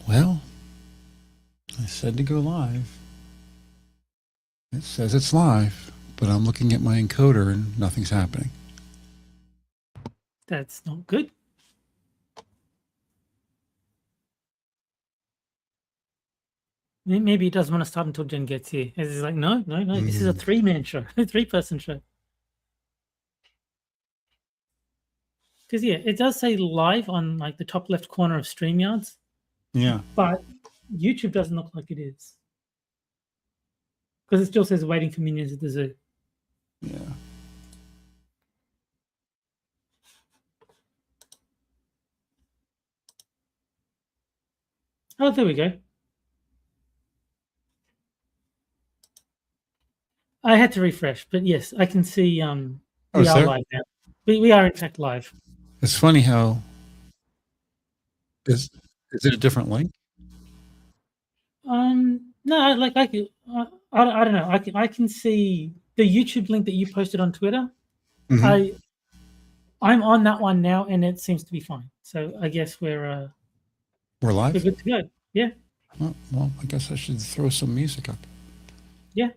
Well, I said to go live. It says it's live, but I'm looking at my encoder and nothing's happening. That's not good. Maybe he doesn't want to start until Jen gets here. It's like, no, this is a 3-man show, a 3-person show. Because yeah, it does say live on like the top left corner of StreamYards. Yeah. But YouTube doesn't look like it is. Because it still says waiting for minions at the zoo. Yeah. Oh, there we go. I had to refresh, but yes, I can see we are live now. We are in fact live. It's funny how is it a different link? No, like I don't know. I can see the YouTube link that you posted on Twitter. Mm-hmm. I'm on that one now, and it seems to be fine. So I guess we're live. We're good to go. Yeah. Oh, well, I guess I should throw some music up. Yeah.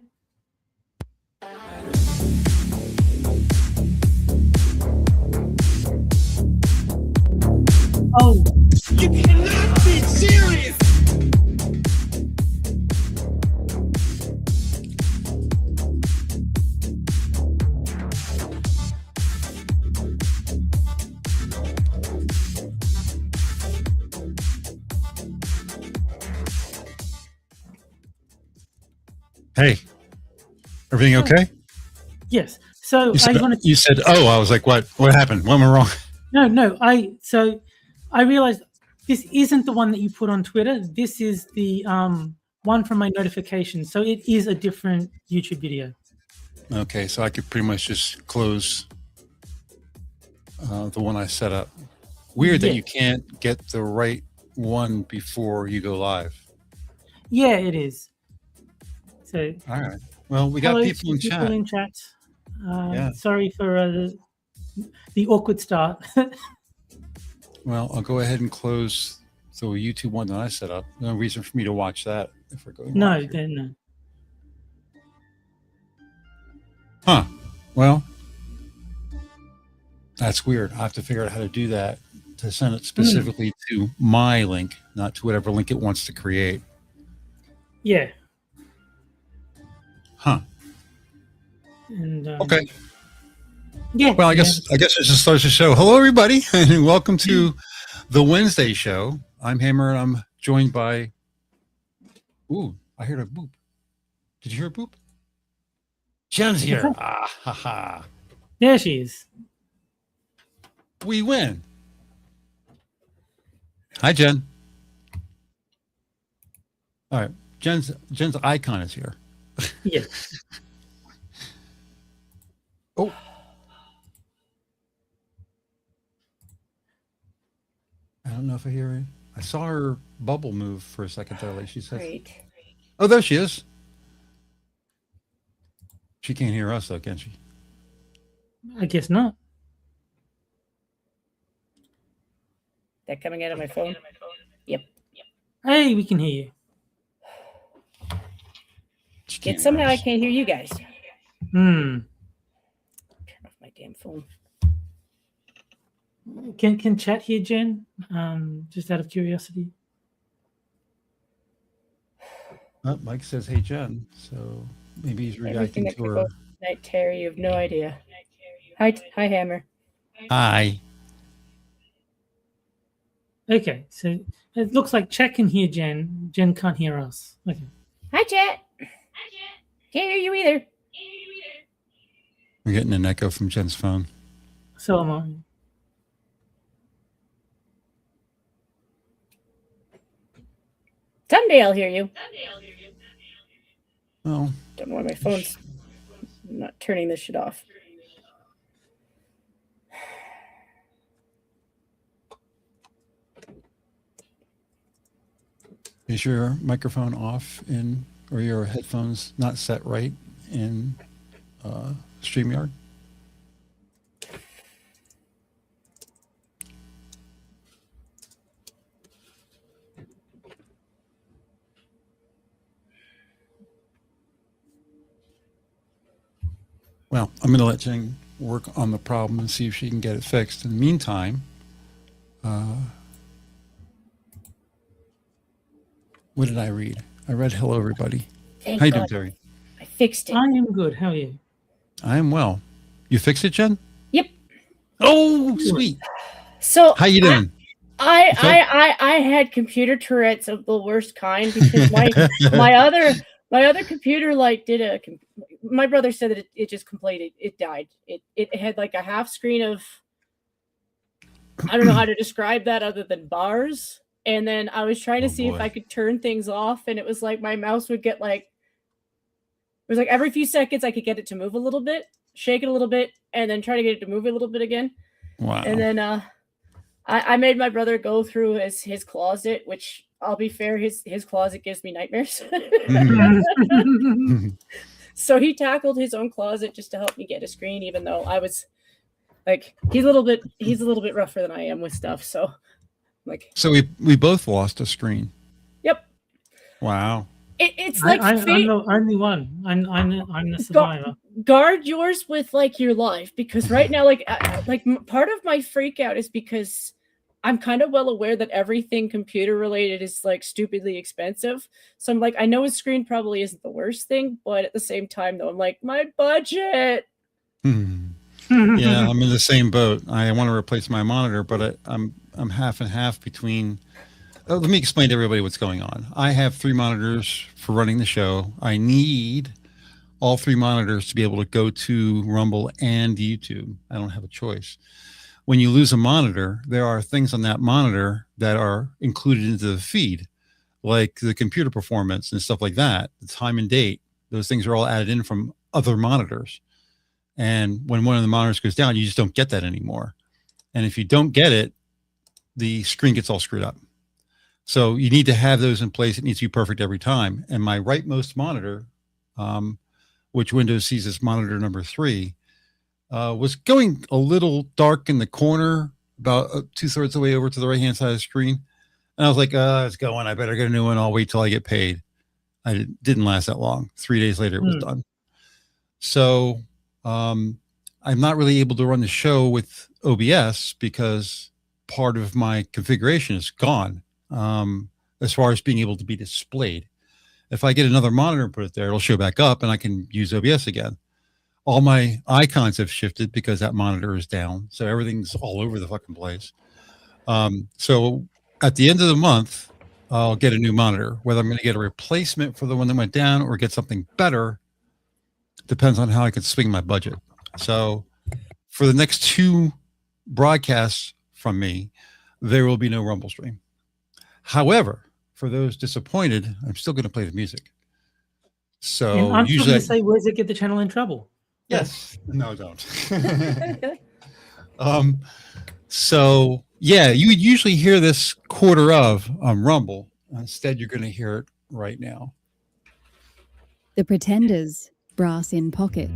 Oh, you cannot be serious. Hey, everything okay? Yes. So you said, "Oh," I was like, "What? What happened? What went wrong?" No. I realized this isn't the one that you put on Twitter. This is the one from my notifications. So it is a different YouTube video. Okay, so I could pretty much just close the one I set up. Weird that you can't get the right one before you go live. Yeah, it is. So all right. Well, we got people in chat. Yeah. Sorry for the awkward start. Well, I'll go ahead and close the YouTube one that I set up. No reason for me to watch that if we're going. No, then no. Huh. Well, that's weird. I have to figure out how to do that to send it specifically to my link, not to whatever link it wants to create. Yeah. Huh. And, okay. Yeah. Well, I guess it just starts the show. Hello, everybody, and welcome to the Wednesday show. I'm Hammer, and I'm joined by. Ooh, I heard a boop. Did you hear a boop? Jen's here. Ah, ha, ha. There she is. We win. Hi, Jen. All right, Jen's icon is here. Yeah. Oh. I don't know if I hear her. I saw her bubble move for a second there, like she said. Great. Oh, there she is. She can't hear us, though, can she? I guess not. That coming out of my phone? Yep. Hey, we can hear you. Yet somehow I can't hear you guys. Turn off my damn phone. Can chat hear Jen? Just out of curiosity. Oh, Mike says, "Hey, Jen." So maybe he's reacting to her. Night Terry, you have no idea. Hi, Hammer. Hi. Okay, so it looks like Chat can hear Jen. Jen can't hear us. Okay. Hi, Chat. Can't hear you either. We're getting an echo from Jen's phone. So am I. Someday I'll hear you. Well, don't know why my phone's not turning this shit off. Is your microphone off or your headphones not set right in StreamYard? Well, I'm going to let Jen work on the problem and see if she can get it fixed. In the meantime, what did I read? I read hello, everybody. Thank How you doing, God. Terry? I fixed it. I am good. How are you? I am well. You fixed it, Jen? Yep. Oh, sweet. So How you doing? I had computer Tourette's of the worst kind because my other computer my brother said that it just completed. It died. It had like a half screen of, I don't know how to describe that other than bars. And then I was trying to see if I could turn things off, and it was like my mouse would get like, it was like every few seconds I could get it to move a little bit, shake it a little bit, and then try to get it to move a little bit again. Wow. And then I made my brother go through his closet, which, I'll be fair, his closet gives me nightmares. So he tackled his own closet just to help me get a screen, even though I was like, he's a little bit rougher than I am with stuff. So like, So we both lost a screen. yep. Wow. It's like I'm the only one. I'm the survivor. Guard yours with like your life, because right now, part of my freak out is because I'm kind of well aware that everything computer related is like stupidly expensive. So I'm like, I know a screen probably isn't the worst thing, but at the same time though, I'm like, my budget. Yeah, I'm in the same boat. I want to replace my monitor, but I'm half and half between. Let me explain to everybody what's going on. I have 3 monitors for running the show. I need all 3 monitors to be able to go to Rumble and YouTube. I don't have a choice. When you lose a monitor, there are things on that monitor that are included into the feed, like the computer performance and stuff like that, the time and date. Those things are all added in from other monitors. And when one of the monitors goes down, you just don't get that anymore. And if you don't get it, the screen gets all screwed up. So you need to have those in place. It needs to be perfect every time. And my rightmost monitor, which Windows sees as monitor number 3, was going a little dark in the corner, about 2/3 of the way over to the right-hand side of the screen. And I was like, it's going. I better get a new one. I'll wait till I get paid. Didn't last that long. 3 days later, it was done. So I'm not really able to run the show with OBS because part of my configuration is gone. As far as being able to be displayed. If I get another monitor and put it there, it'll show back up and I can use OBS again. All my icons have shifted because that monitor is down. So everything's all over the fucking place. So at the end of the month, I'll get a new monitor. Whether I'm going to get a replacement for the one that went down or get something better depends on how I can swing my budget. So for the next 2 broadcasts from me, there will be no Rumble stream. However, for those disappointed, I'm still going to play the music. So And I'm still usually, going to say, where's it get the channel in trouble? yes, no, don't. So yeah, you would usually hear this quarter of Rumble. Instead, you're going to hear it right now. The Pretenders, Brass in Pocket.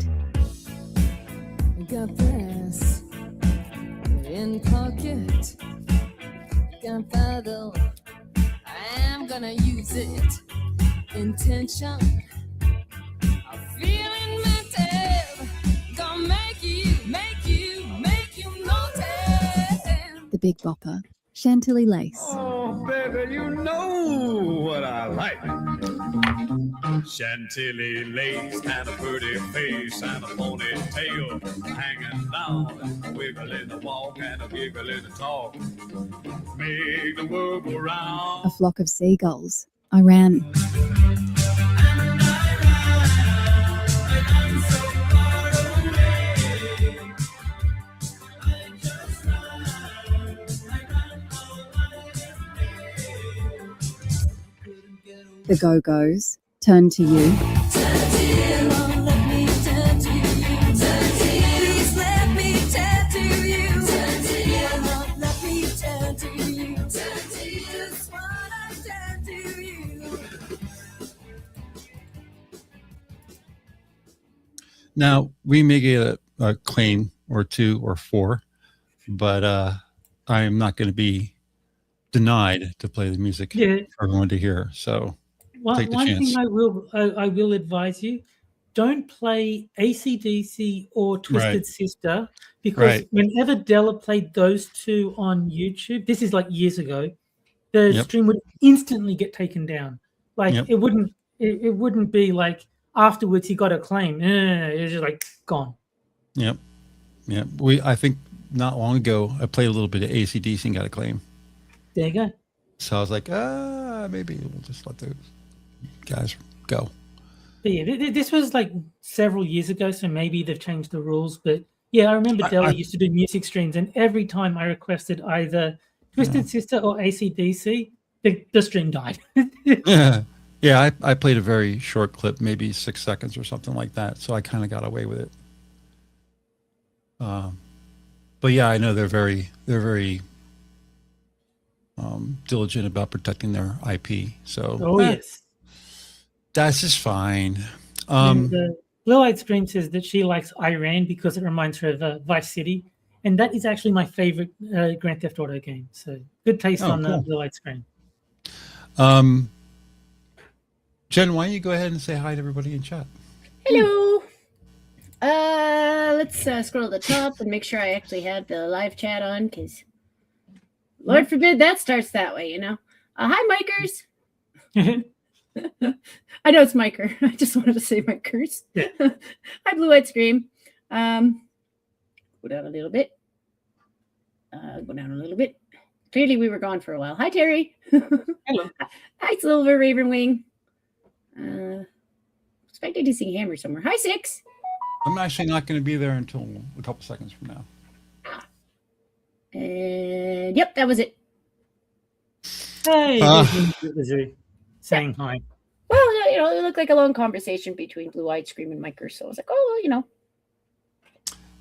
Got brass in pocket. Gunpowder, I'm gonna use it. Intention, I'm feeling mental. Gonna make you notice. The Big Bopper, Chantilly Lace. Oh, baby, you know what I like. Chantilly lace and a pretty face and a ponytail hanging down, a wiggle in the walk and a giggle in the talk. Make the world go round. A Flock of Seagulls, Iran. The Go-Go's, Turn to You. Now, we may get a claim or 2 or 4, but I am not going to be denied to play the music Yeah. for everyone to hear. So One take the thing chance. I will advise you, don't play AC/DC or Twisted Right. Sister, because Right. whenever Della played those two on YouTube, this is like years ago, the Yep. stream would instantly get taken down. Like Yep. it wouldn't be like afterwards he got a claim. It was just like gone. Yep. Yep. I think not long ago, I played a little bit of AC/DC and got a claim. There you go. So I was like, maybe we'll just let those guys go. But yeah, this was like several years ago, so maybe they've changed the rules. But yeah, I remember Della used to do music streams, and every time I requested either Twisted Sister or AC/DC, the stream died. Yeah, I played a very short clip, maybe 6 seconds or something like that. So I kind of got away with it. But yeah, I know they're very diligent about protecting their IP. So Oh yes. that's just fine. And Blue Eyed Scream says that she likes Iran because it reminds her of Vice City, and that is actually my favorite Grand Theft Auto game. So good taste on cool. Blue Eyed Scream. Jen, why don't you go ahead and say hi to everybody in chat? Hello. Let's scroll to the top and make sure I actually have the live chat on, because Lord forbid that starts that way, you know. Hi, Mikers. I know it's Miker. I just wanted to say Mikers. Yeah. Hi, Blue Eyed Scream. Go down a little bit. Go down a little bit. Clearly, we were gone for a while. Hi, Terry. Hello. Hi, Silver Ravenwing. Expecting to see Hammer somewhere. Hi, Six. I'm actually not going to be there until a couple seconds from now. And yep, that was it. Hey, Ah. saying hi. Well, you know, it looked like a long conversation between Blue Eyed Scream and Miker, so I was like, oh, well, you know.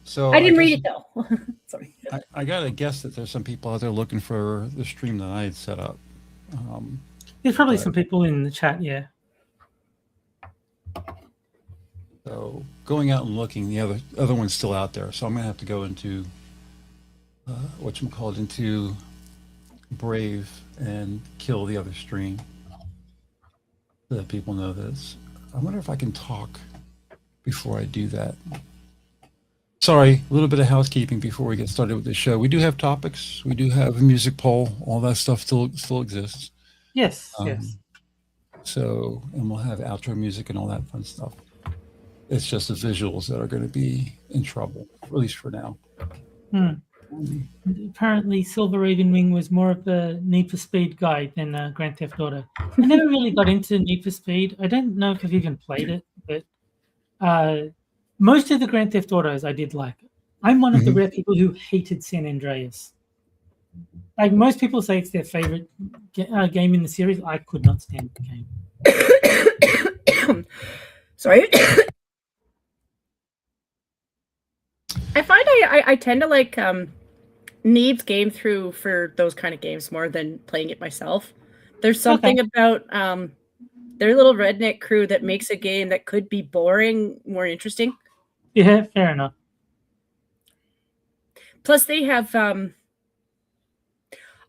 So I didn't guess- read it though. Sorry. I got to guess that there's some people out there looking for the stream that I had set up. There's probably some people in the chat. Yeah. So going out and looking, the other one's still out there. So I'm gonna have to go into into Brave and kill the other stream so that people know this. I wonder if I can talk before I do that. Sorry, a little bit of housekeeping before we get started with the show. We do have topics. We do have a music poll. All that stuff still exists. Yes. Um, yes. So, and we'll have outro music and all that fun stuff. It's just the visuals that are going to be in trouble, at least for now. Apparently, Silver Ravenwing was more of a Need for Speed guy than Grand Theft Auto. I never really got into Need for Speed. I don't know if I've even played it, but most of the Grand Theft Autos I did like. I'm one of the rare people who hated San Andreas. Like most people say it's their favorite game in the series. I could not stand the game. Sorry. I find I tend to like Neeb's game through for those kind of games more than playing it myself. There's something about their little redneck crew that makes a game that could be boring more interesting. Yeah, fair enough. Plus, they have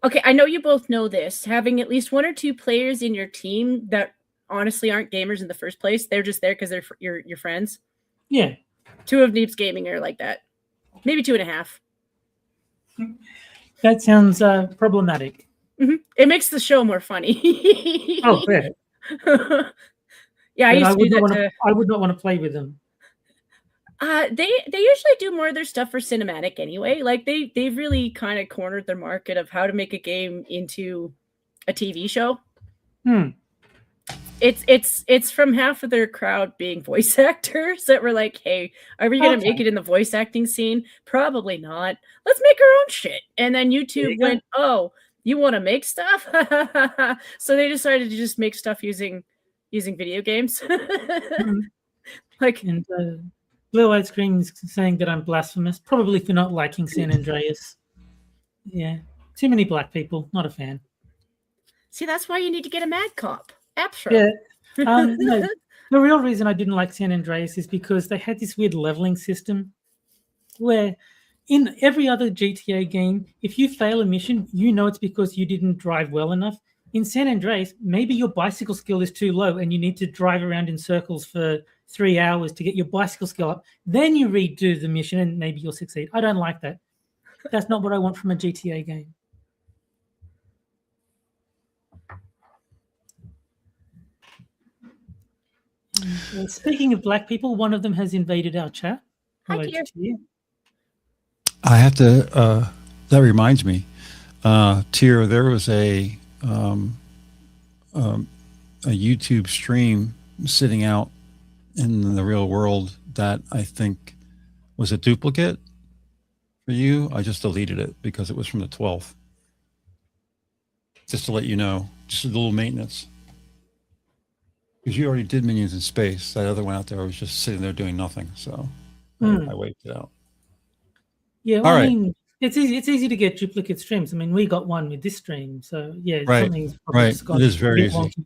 okay, I know you both know this. Having at least one or two players in your team that honestly aren't gamers in the first place, they're just there because they're your friends. Yeah. 2 of Neeb's Gaming are like that. Maybe 2.5. That sounds problematic. Mm-hmm. It makes the show more funny. Oh, fair. Yeah, I But used to do that. I would not want to play with them. They usually do more of their stuff for cinematic anyway. Like they've really kind of cornered their market of how to make a game into a TV show. It's from half of their crowd being voice actors that were like, hey, are we going to make it in the voice acting scene? Probably not. Let's make our own shit. And then YouTube went, oh, you want to make stuff? So they decided to just make stuff using video games. Like, and Blue Eyed Scream is saying that I'm blasphemous, probably for not liking San Andreas. Yeah, too many black people. Not a fan. see, that's why you need to get a Mad Cop. Absher. Yeah. No, the real reason I didn't like San Andreas is because they had this weird leveling system where in every other GTA game, if you fail a mission, you know it's because you didn't drive well enough. In San Andreas, maybe your bicycle skill is too low and you need to drive around in circles for 3 hours to get your bicycle skill up. Then you redo the mission and maybe you'll succeed. I don't like that. That's not what I want from a GTA game. Speaking of black people, one of them has invaded our chat. Hi, Hello Tier. to you. I have to. That reminds me, Tier. There was a YouTube stream sitting out in the real world that I think was a duplicate for you. I just deleted it because it was from the 12th. Just to let you know, just a little maintenance. Because you already did Minions in Space. That other one out there was just sitting there doing nothing. So I wiped it out. Yeah, well, All I right. mean, it's easy to get duplicate streams. I mean, we got one with this stream, so yeah, Right, something's probably right. just gone It is a very bit easy. wonky.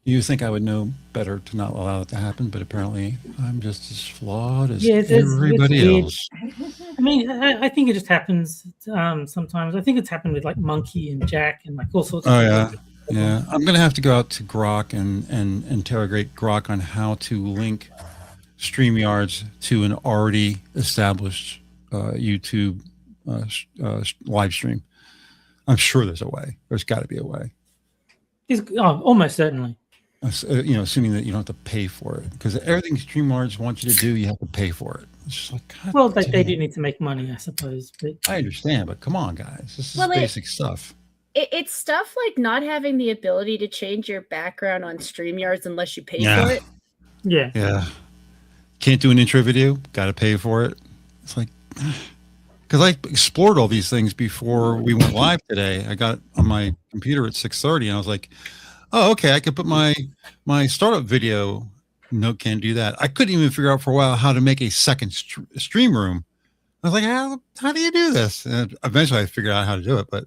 You think I would know better to not allow it to happen, but apparently I'm just as flawed as Yeah, it's everybody weird. else. I mean, I think it just happens sometimes. I think it's happened with like Monkey and Jack and like all sorts of Oh people. yeah, yeah. I'm gonna have to go out to Grok and interrogate Grok on how to link StreamYards to an already established YouTube live stream. I'm sure there's a way. There's got to be a way. Almost certainly. Assuming that you don't have to pay for it, because everything StreamYards wants you to do, you have to pay for it. It's just like, God Well, they damn. do need to make money, I suppose. But I understand, but come on, guys. This is Well, basic stuff. It's stuff like not having the ability to change your background on StreamYards unless you pay Yeah. for it. yeah, Yeah. Can't do an intro video, got to pay for it. It's like, because I explored all these things before we went live today. I got on my computer at 6:30 and I was like, oh, okay, I could put my startup video. No, can't do that. I couldn't even figure out for a while how to make a second stream room. I was like, how do you do this? And eventually I figured out how to do it, but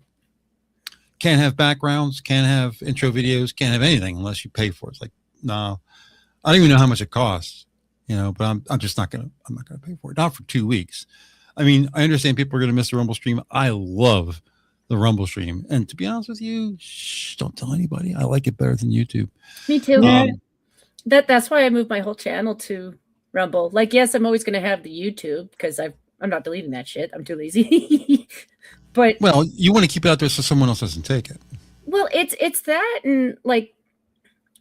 can't have backgrounds, can't have intro videos, can't have anything unless you pay for it. It's like, no, I don't even know how much it costs, but I'm just not gonna pay for it. Not for 2 weeks. I mean, I understand people are gonna miss the Rumble stream. I love the Rumble stream, and to be honest with you, don't tell anybody. I like it better than YouTube. Me too. Yeah. That's why I moved my whole channel to Rumble. Like, yes, I'm always going to have the YouTube because I'm not deleting that shit. I'm too lazy. But Well, you want to keep it out there so someone else doesn't take it. well, it's that, and like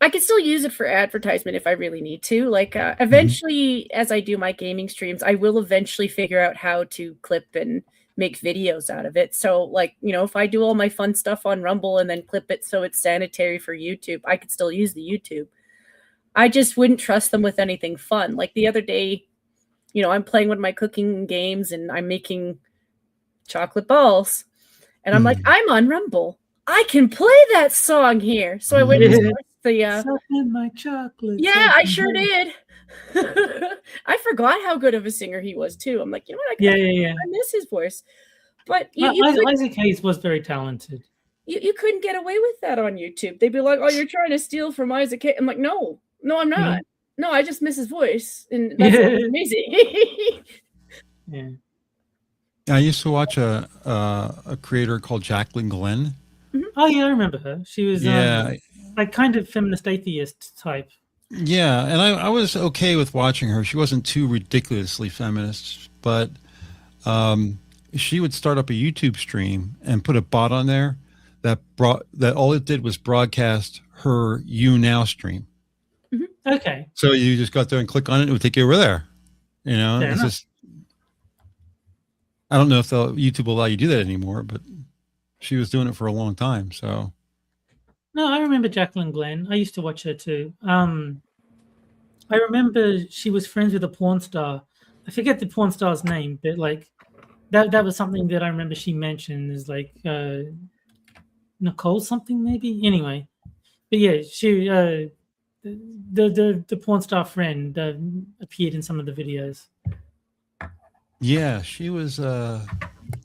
I can still use it for advertisement if I really need to. Like, eventually, as I do my gaming streams, I will eventually figure out how to clip and make videos out of it. So, like, if I do all my fun stuff on Rumble and then clip it so it's sanitary for YouTube, I could still use the YouTube. I just wouldn't trust them with anything fun. Like the other day, I'm playing one of my cooking games and I'm making chocolate balls. And I'm like, I'm on Rumble. I can play that song here. So I went and searched the Suck in my chocolate. yeah, suck I in sure my- did. I forgot how good of a singer he was too. I'm like, what? Yeah. I miss his voice. But Isaac Hayes was very talented. you couldn't get away with that on YouTube. They'd be like, "Oh, you're trying to steal from Isaac Hayes." I'm like, "No, I'm not. No, I just miss his voice, and that's amazing." Yeah. I used to watch a creator called Jacqueline Glenn. Oh yeah, I remember her. She was Yeah, like kind of feminist atheist type. yeah, and I was okay with watching her. She wasn't too ridiculously feminist, but she would start up a YouTube stream and put a bot on there that all it did was broadcast her You Now stream. Okay. So you just got there and click on it, it would take you over there. Fair It's enough. just, I don't know if YouTube will allow you to do that anymore, but she was doing it for a long time. So No, I remember Jacqueline Glenn. I used to watch her too. I remember she was friends with a porn star. I forget the porn star's name, but like that was something that I remember she mentioned is like Nicole something maybe. Anyway, but yeah, she the porn star friend appeared in some of the videos. yeah, she was. God,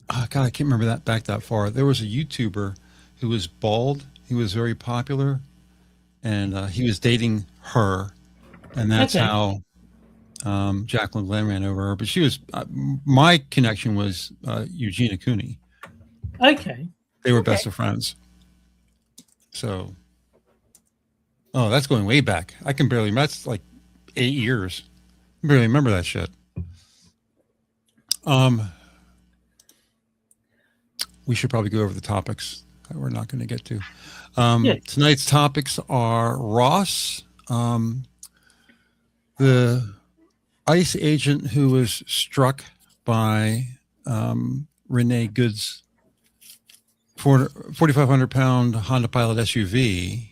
I can't remember that back that far. There was a YouTuber who was bald. He was very popular, and he was dating her, and that's Okay. how Jacqueline Glenn ran over her. But she was my connection was Eugenia Cooney. Okay. They were best of friends. So, oh, that's going way back. I can barely. That's like 8 years. I barely remember that shit. We should probably go over the topics that we're not going to get to. Yeah. Tonight's topics are Ross, the ICE agent who was struck by Renee Good's 4,500-pound Honda Pilot SUV.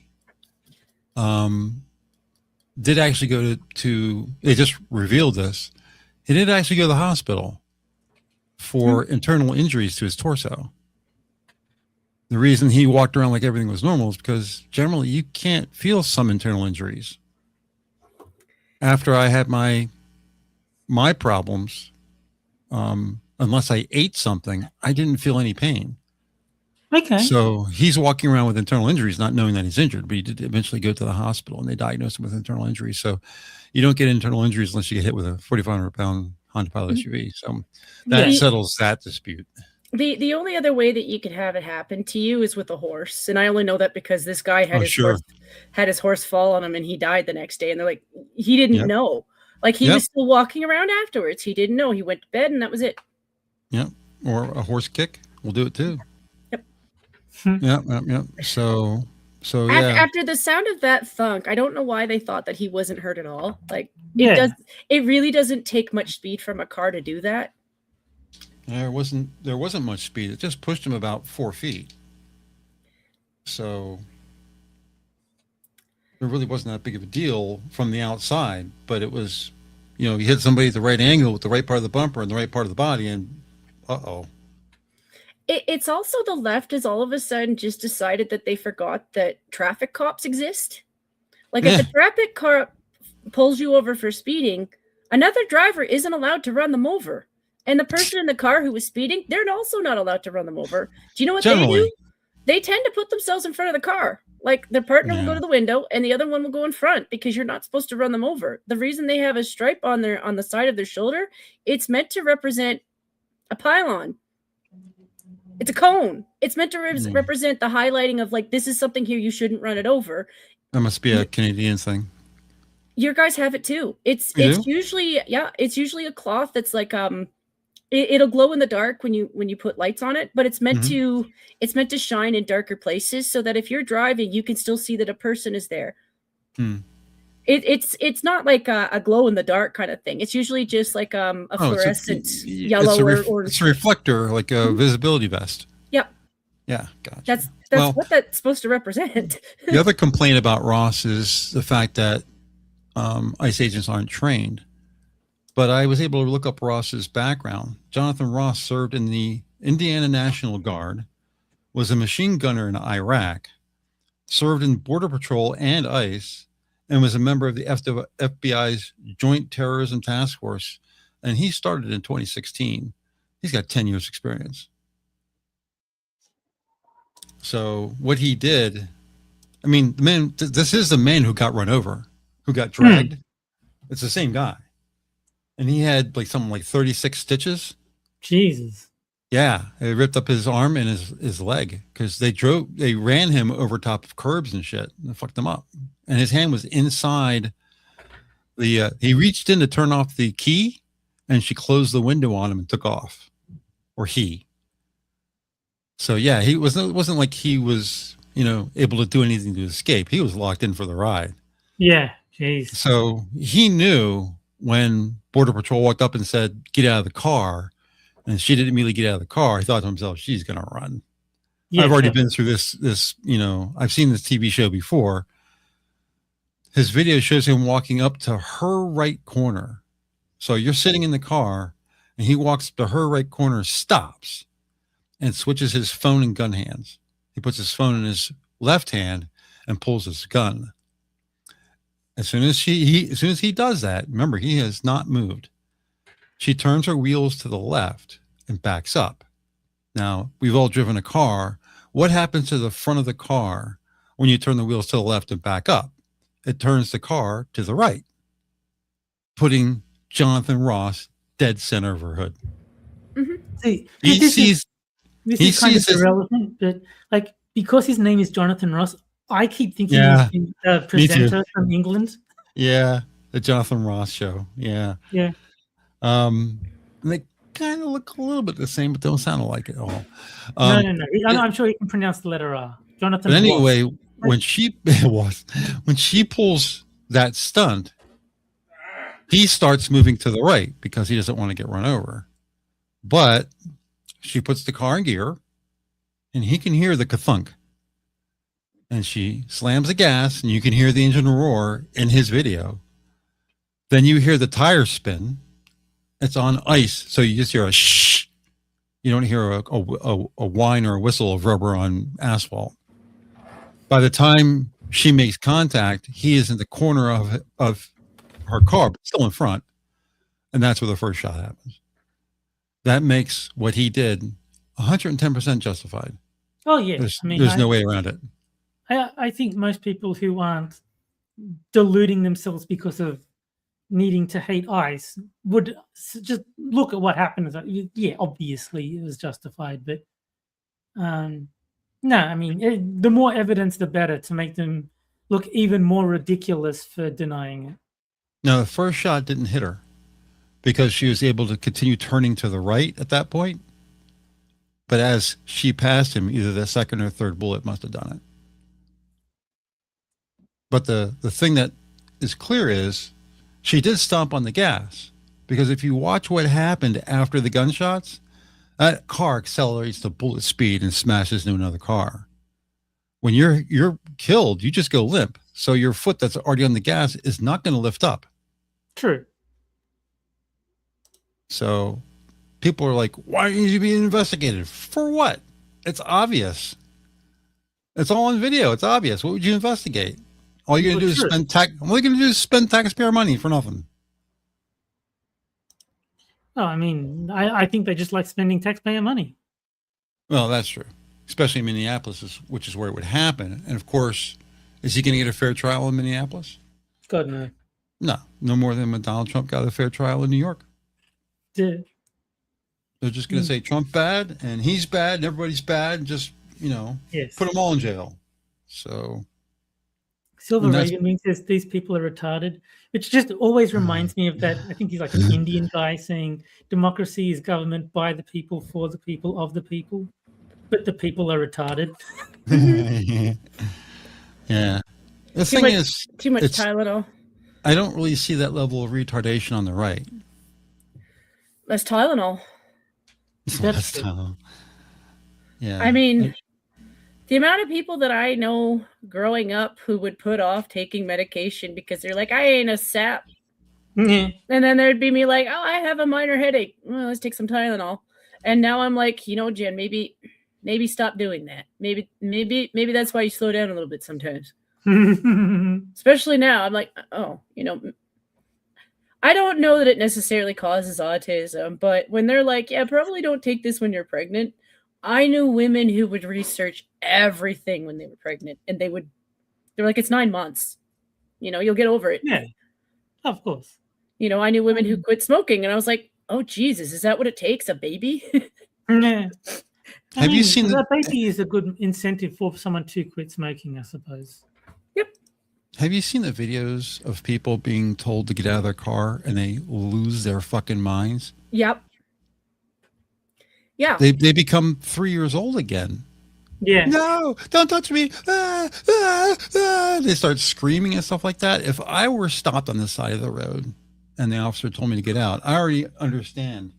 Did actually go to they just revealed this. He did actually go to the hospital for internal injuries to his torso. The reason he walked around like everything was normal is because generally you can't feel some internal injuries. After I had my problems, unless I ate something, I didn't feel any pain. Okay. So he's walking around with internal injuries, not knowing that he's injured, but he did eventually go to the hospital and they diagnosed him with internal injuries. So you don't get internal injuries unless you get hit with a 4,500-pound Honda Pilot SUV. So that settles that dispute. The only other way that you could have it happen to you is with a horse, and I only know that because this guy had his horse fall on him and he died the next day, and they're like, he didn't know, like he was still walking around afterwards. He didn't know. He went to bed and that was it. Yep. Or a horse kick will do it too. Yep. Yep. So After the sound of that thunk, I don't know why they thought that he wasn't hurt at all. Like it really doesn't take much speed from a car to do that. There wasn't much speed. It just pushed him about 4 feet. So there really wasn't that big of a deal from the outside, but it was, you hit somebody at the right angle with the right part of the bumper and the right part of the body, and It's also the left has all of a sudden just decided that they forgot that traffic cops exist. Like if a traffic cop pulls you over for speeding, another driver isn't allowed to run them over. And the person in the car who was speeding, they're also not allowed to run them over. Do you know what they do? They tend to put themselves in front of the car. Like their partner will go to the window and the other one will go in front because you're not supposed to run them over. The reason they have a stripe on the side of their shoulder, it's meant to represent a pylon. It's a cone. It's meant to represent the highlighting of like, this is something here, you shouldn't run it over. That must be a Canadian thing. Your guys have it too. It's usually a cloth that's like it'll glow in the dark when you put lights on it, but it's meant to shine in darker places so that if you're driving, you can still see that a person is there. It's not like a glow in the dark kind of thing. It's usually just like a fluorescent yellow or it's a reflector, like a visibility vest. Yep. Yeah, gotcha. That's what that's supposed to represent. The other complaint about Ross is the fact that ICE agents aren't trained. But I was able to look up Ross's background. Jonathan Ross served in the Indiana National Guard, was a machine gunner in Iraq, served in Border Patrol and ICE, and was a member of the FBI's Joint Terrorism Task Force. And he started in 2016. He's got 10 years experience. So what he did, I mean, the man, this is the man who got run over, who got dragged. It's the same guy. And he had like something like 36 stitches. Jesus. Yeah. It ripped up his arm and his leg because they ran him over top of curbs and shit and fucked him up. And his hand was inside the, he reached in to turn off the key and she closed the window on him and took off. Or he. So yeah, it wasn't like he was, able to do anything to escape. He was locked in for the ride. Yeah. Jeez. So he knew when Border Patrol walked up and said, "Get out of the car," and she didn't immediately get out of the car, he thought to himself, she's going to run. Yeah, I've already been through this, I've seen this TV show before. His video shows him walking up to her right corner. So you're sitting in the car and he walks to her right corner, stops, and switches his phone and gun hands. He puts his phone in his left hand and pulls his gun. As soon as he does that, remember, he has not moved. She turns her wheels to the left and backs up. Now, we've all driven a car. What happens to the front of the car when you turn the wheels to the left and back up? It turns the car to the right, putting Jonathan Ross dead center of her hood. See, He sees kind of irrelevant, but like because his name is Jonathan Ross, I keep thinking he's a presenter from England. Yeah. The Jonathan Ross show. Yeah. Yeah. And they kind of look a little bit the same, but don't sound alike at all. No. I'm sure you can pronounce the letter R. Jonathan. But Ross. anyway, when she pulls that stunt, he starts moving to the right because he doesn't want to get run over. But she puts the car in gear, and he can hear the ka-thunk. And she slams the gas, and you can hear the engine roar in his video. Then you hear the tire spin. It's on ice, so you just hear a shh. You don't hear a whine or a whistle of rubber on asphalt. By the time she makes contact, he is in the corner of her car, but still in front. And that's where the first shot happens. That makes what he did 110% justified. Oh yeah. There's no way around it. I think most people who aren't deluding themselves because of needing to hate ICE would just look at what happened. Yeah, obviously it was justified, but no, I mean, the more evidence, the better to make them look even more ridiculous for denying it. No, the first shot didn't hit her because she was able to continue turning to the right at that point. But as she passed him, either the second or third bullet must have done it. But the thing that is clear is she did stomp on the gas, because if you watch what happened after the gunshots, that car accelerates to bullet speed and smashes into another car. When you're killed, you just go limp. So your foot that's already on the gas is not going to lift up. True. So people are like, why are you being investigated? For what? It's obvious. It's all on video. It's obvious. What would you investigate? All you're going to do is spend taxpayer money for nothing. Oh, I mean, I think they just like spending taxpayer money. Well, that's true. Especially in Minneapolis, which is where it would happen. And of course, is he going to get a fair trial in Minneapolis? God, no. No more than when Donald Trump got a fair trial in New York. Dude. They're just going to say Trump bad and he's bad and everybody's bad and just, Yes. put them all in jail. So Silver Raven says these people are retarded, which just always reminds me of that. I think he's like an Indian guy saying democracy is government by the people, for the people, of the people, but the people are retarded. Yeah. The thing is, too much Tylenol. I don't really see that level of retardation on the right. Less Tylenol. Less Tylenol. Yeah. I mean, the amount of people that I know growing up who would put off taking medication because they're like, I ain't a sap. Mm-hmm. And then there'd be me like, oh, I have a minor headache. Well, let's take some Tylenol. And now I'm like, Jen, maybe stop doing that. Maybe that's why you slow down a little bit sometimes. Especially now, I'm like, I don't know that it necessarily causes autism, but when they're like, yeah, probably don't take this when you're pregnant. I knew women who would research everything when they were pregnant, and they're like, it's 9 months. You'll get over it. Yeah, of course. I knew women who quit smoking, and I was like, oh, Jesus, is that what it takes? A baby? Yeah. Have you seen that baby is a good incentive for someone to quit smoking, I suppose. Yep. Have you seen the videos of people being told to get out of their car and they lose their fucking minds? Yep. Yeah. They become 3 years old again. Yeah. No, don't touch me. They start screaming and stuff like that. If I were stopped on the side of the road and the officer told me to get out, I already understand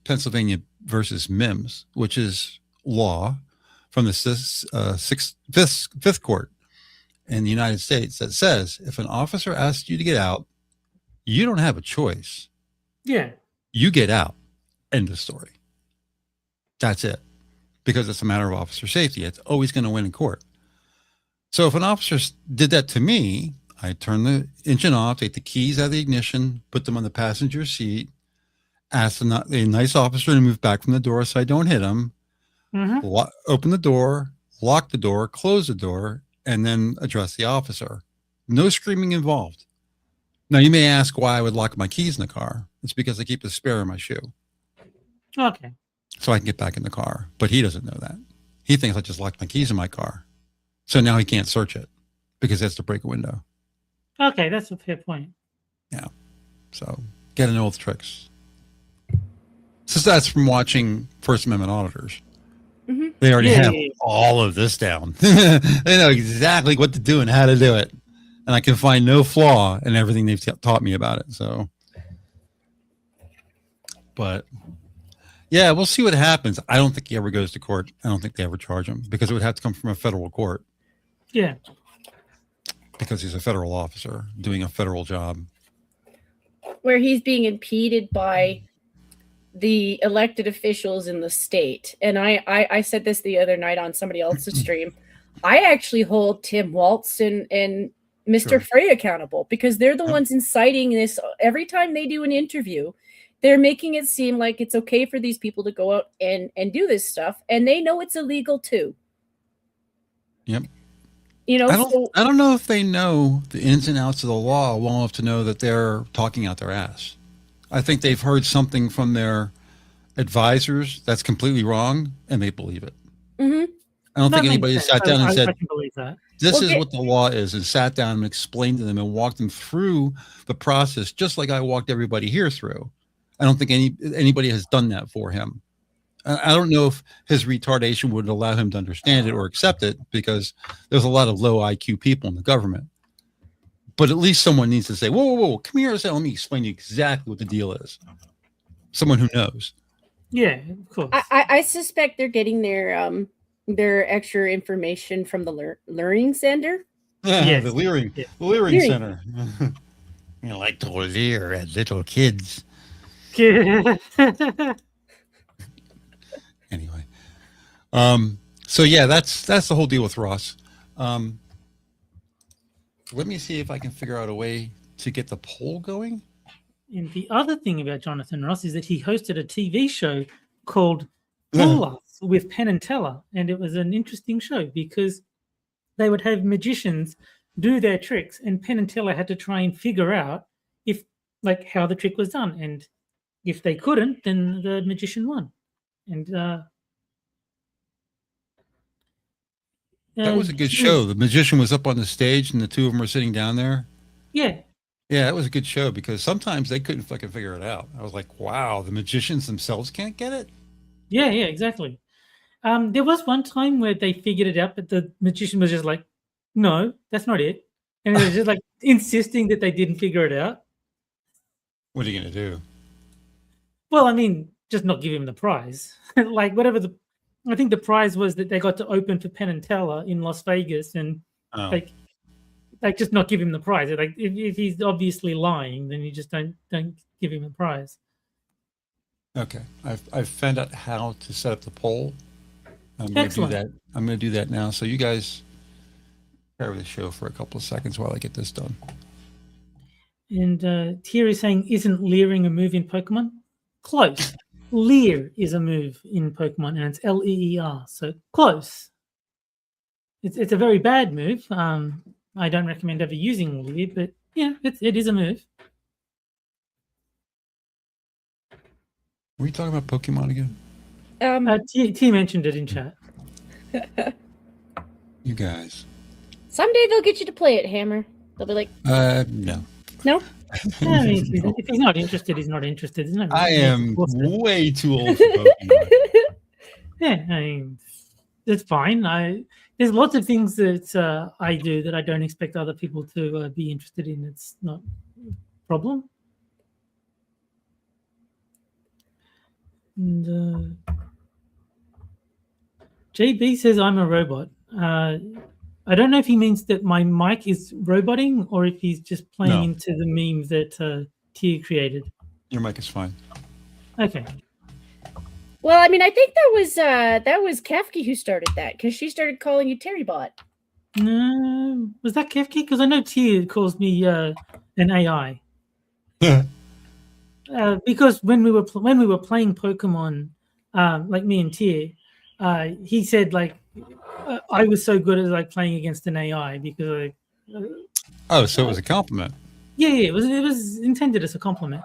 Pennsylvania versus Mims, which is law from the Fifth Court in the United States that says if an officer asks you to get out, you don't have a choice. Yeah. You get out. End of story. That's it. Because it's a matter of officer safety. It's always going to win in court. So if an officer did that to me, I turn the engine off, take the keys out of the ignition, put them on the passenger seat, ask a nice officer to move back from the door so I don't hit him, open the door, lock the door, close the door, and then address the officer. No screaming involved. Now, you may ask why I would lock my keys in the car. It's because I keep a spare in my shoe. Okay. So I can get back in the car. But he doesn't know that. He thinks I just locked my keys in my car. So now he can't search it because he has to break a window. Okay, that's a fair point. So get to know the tricks. So that's from watching First Amendment auditors. Mhm. They already Yeah, have yeah, yeah. all of this down. They know exactly what to do and how to do it. And I can find no flaw in everything they've taught me about it. So, but yeah, we'll see what happens. I don't think he ever goes to court. I don't think they ever charge him because it would have to come from a federal court Yeah. because he's a federal officer doing a federal job. Where he's being impeded by the elected officials in the state. And I said this the other night on somebody else's stream. I actually hold Tim Waltz and Mr. Sure. Frey accountable because they're the Yep. ones inciting this. Every time they do an interview, they're making it seem like it's okay for these people to go out and do this stuff. And they know it's illegal too. Yep. You know, I don't know if they know the ins and outs of the law well enough to know that they're talking out their ass. I think they've heard something from their advisors that's completely wrong, and they believe it. Mhm. I don't That think makes anybody sense. sat down and I said, can believe that. this Well, is get- what the law is, and sat down and explained to them and walked them through the process, just like I walked everybody here through. I don't think anybody has done that for him. I don't know if his retardation would allow him to understand it or accept it because there's a lot of low IQ people in the government. But at least someone needs to say, whoa, come here and say, let me explain to you exactly what the deal is. Someone who knows. Yeah, of course. I suspect they're getting their extra information from the learning center. Yes. The Leering, Yeah. the Leering Leering. Center. You like to leer at little kids. Anyway. So yeah, that's the whole deal with Ross. Let me see if I can figure out a way to get the poll going. And the other thing about Jonathan Ross is that he hosted a TV show called Fool Us with Penn and Teller, and it was an interesting show because they would have magicians do their tricks, and Penn and Teller had to try and figure out if, like, how the trick was done, and if they couldn't, then the magician won. And That was a good show. The magician was up on the stage and the two of them were sitting down there. Yeah, Yeah, that was a good show because sometimes they couldn't fucking figure it out. I was like, wow, the magicians themselves can't get it? yeah, exactly. There was one time where they figured it out, but the magician was just like, "No, that's not it," and it was just like insisting that they didn't figure it out. What are you going to do? Well, I mean, just not give him the prize. Like whatever I think the prize was that they got to open for Penn and Teller in Las Vegas, and Oh. like just not give him the prize. Like if he's obviously lying, then you just don't give him the prize. Okay, I've found out how to set up the poll. I'm going to do Excellent. that. I'm going to do that now. So you guys carry the show for a couple of seconds while I get this done. And Thierry is saying, "Isn't leering a move in Pokemon?" Close. Leer is a move in Pokemon, and it's Leer. So close. It's a very bad move. I don't recommend ever using Leer, but yeah, it is a move. Were you talking about Pokemon again? T mentioned it in chat. You guys. Someday they'll get you to play it, Hammer. They'll be like, No. no? Yeah, I mean, if he's not interested, he's not interested. There's no I need to am force it. way too old for Pokemon. Yeah, I mean, it's fine. There's lots of things that I do that I don't expect other people to be interested in. It's not a problem. And JB says I'm a robot. I don't know if he means that my mic is roboting or if he's just playing No. into the meme that Tia created. Your mic is fine. Okay. Well, I mean, I think that was Kafki who started that because she started calling you Terrybot. No, was that Kefki? Because I know Tia calls me an AI. Because when we were playing Pokemon, like me and Tia, he said like I was so good at like playing against an AI because Oh, so it was a compliment. yeah, it was intended as a compliment.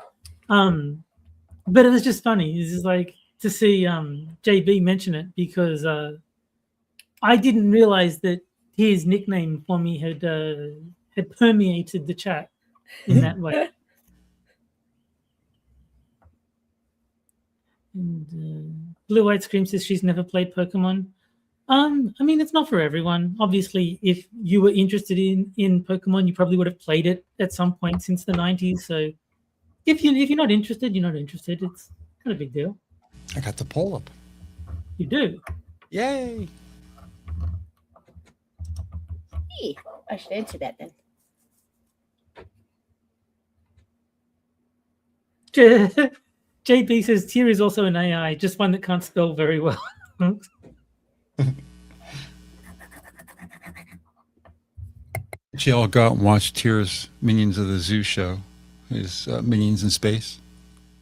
But it was just funny. It's just like to see JB mention it because I didn't realize that his nickname for me had permeated the chat in that way. And Blue White Scream says she's never played Pokemon. I mean, it's not for everyone. Obviously, if you were interested in Pokemon, you probably would have played it at some point since the 90s. So if you're not interested, you're not interested. It's not a big deal. I got the poll up. You do. Yay! Hey, I should answer that then. JP says Tier is also an AI, just one that can't spell very well. Actually, I'll go out and watch Tier's Minions of the Zoo show. His Minions in Space.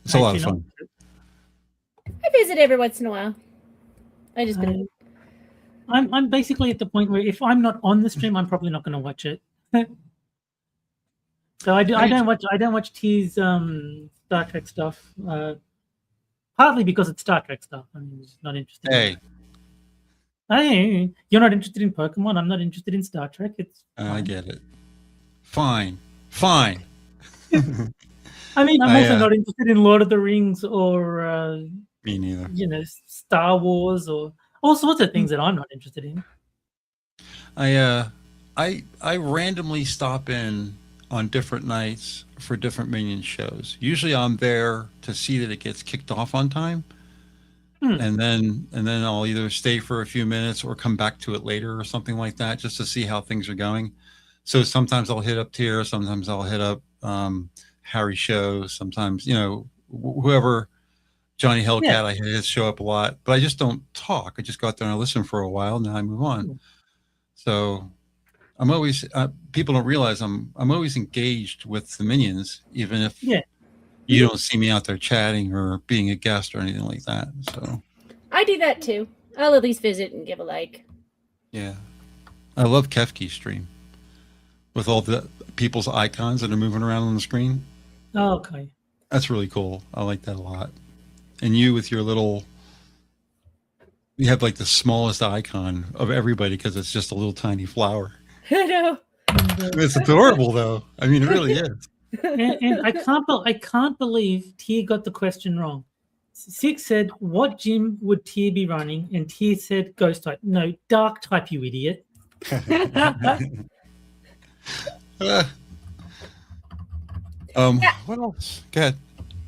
It's a lot of fun. I visit every once in a while. I just been. I'm basically at the point where if I'm not on the stream, I'm probably not going to watch it. So I don't watch T's Star Trek stuff. Partly because it's Star Trek stuff. I'm just not interested. Hey, Hey, you're not interested in Pokemon. I'm not interested in Star Trek. It's I fine. get it. Fine. I mean, I'm I, also not interested in Lord of the Rings or Me neither. Star Wars or all sorts of things that I'm not interested in. I randomly stop in on different nights for different Minion shows. Usually I'm there to see that it gets kicked off on time. And then I'll either stay for a few minutes or come back to it later or something like that, just to see how things are going. So sometimes I'll hit up Tier, sometimes I'll hit up Harry Show, sometimes whoever, Johnny Hellcat, Yeah. I hit his show up a lot, but I just don't talk. I just go out there and I listen for a while, and then I move on. So I'm always people don't realize I'm always engaged with the Minions, even if you don't see me out there chatting or being a guest or anything like that. So I do that too. I'll at least visit and give a like. yeah, I love Kefki's stream with all the people's icons that are moving around on the screen. Oh, okay. That's really cool. I like that a lot. And you with your little, you have like the smallest icon of everybody because it's just a little tiny flower. I know. It's adorable though. I mean, it really is. And I can't believe Tier got the question wrong. Six said, "What gym would Tier be running?" And Tier said, "Ghost type." No, dark type. You idiot. What else? Go ahead.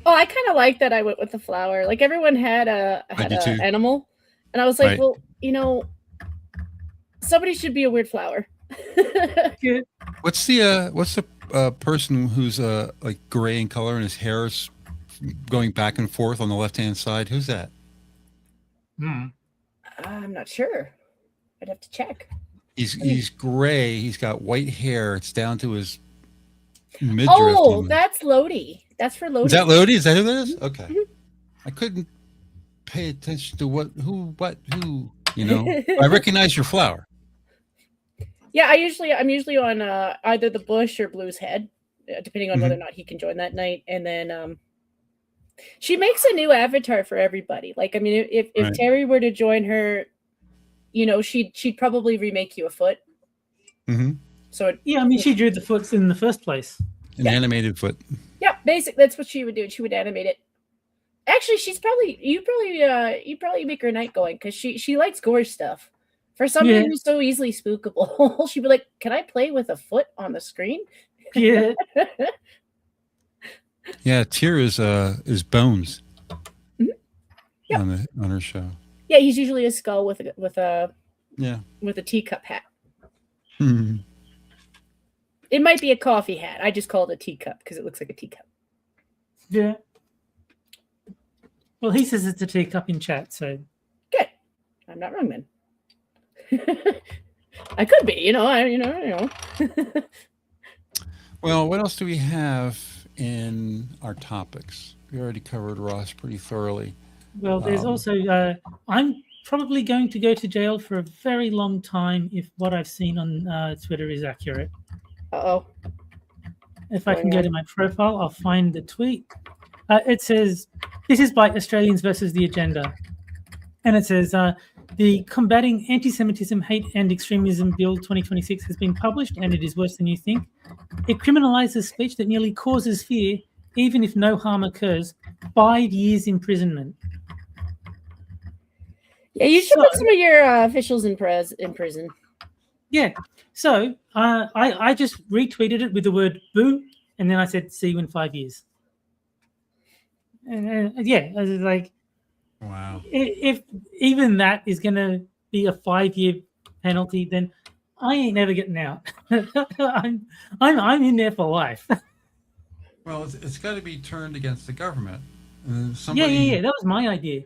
Oh, I kind of like that I went with the flower. Like everyone had a do too. animal, and I was like, Right. well, somebody should be a weird flower. What's the person who's like gray in color and his hair is going back and forth on the left hand side? Who's that? I'm not sure. I'd have to check. He's gray. He's got white hair. It's down to his midriff. Oh, that's Lodi. That's for Lodi. Is that Lodi? Is that who that is? Okay. Mhm. I couldn't pay attention to who. I recognize your flower. Yeah, I'm usually on either the bush or Blue's head, depending on whether or not he can join that night. And then she makes a new avatar for everybody. Like, I mean, if Right. Terry were to join her, she'd probably remake you a foot. Mm-hmm. So Yeah, I mean, she drew the foots in the first place. An animated foot. yeah, that's what she would do. She would animate it. Actually, you probably make her night going because she likes gore stuff. For somebody Yeah. who's so easily spookable, she'd be like, "Can I play with a foot on the screen?" Yeah. Yeah, Tier is Bones Mhm. Yep. on her show. Yeah, he's usually a skull with a Yeah. teacup hat. Hmm. It might be a coffee hat. I just call it a teacup because it looks like a teacup. Yeah. Well, he says it's a teacup in chat, so Good. I'm not wrong then. I could be, Well, what else do we have in our topics? We already covered Ross pretty thoroughly. well, there's also I'm probably going to go to jail for a very long time if what I've seen on Twitter is accurate. Uh-oh. If I can go to my profile, I'll find the tweet. It says, this is by Australians versus the Agenda. And it says, The Combating Anti-Semitism, Hate and Extremism Bill 2026 has been published, and it is worse than you think. It criminalizes speech that merely causes fear, even if no harm occurs. 5 years imprisonment. Yeah, you should So- put some of your officials in prison. Yeah. So I just retweeted it with the word boo, and then I said, see you in 5 years. And yeah, I was like, Wow. if even that is going to be a 5-year penalty, then I ain't never getting out. I'm in there for life. Well, it's got to be turned against the government. Yeah, Somebody, yeah. That was my idea.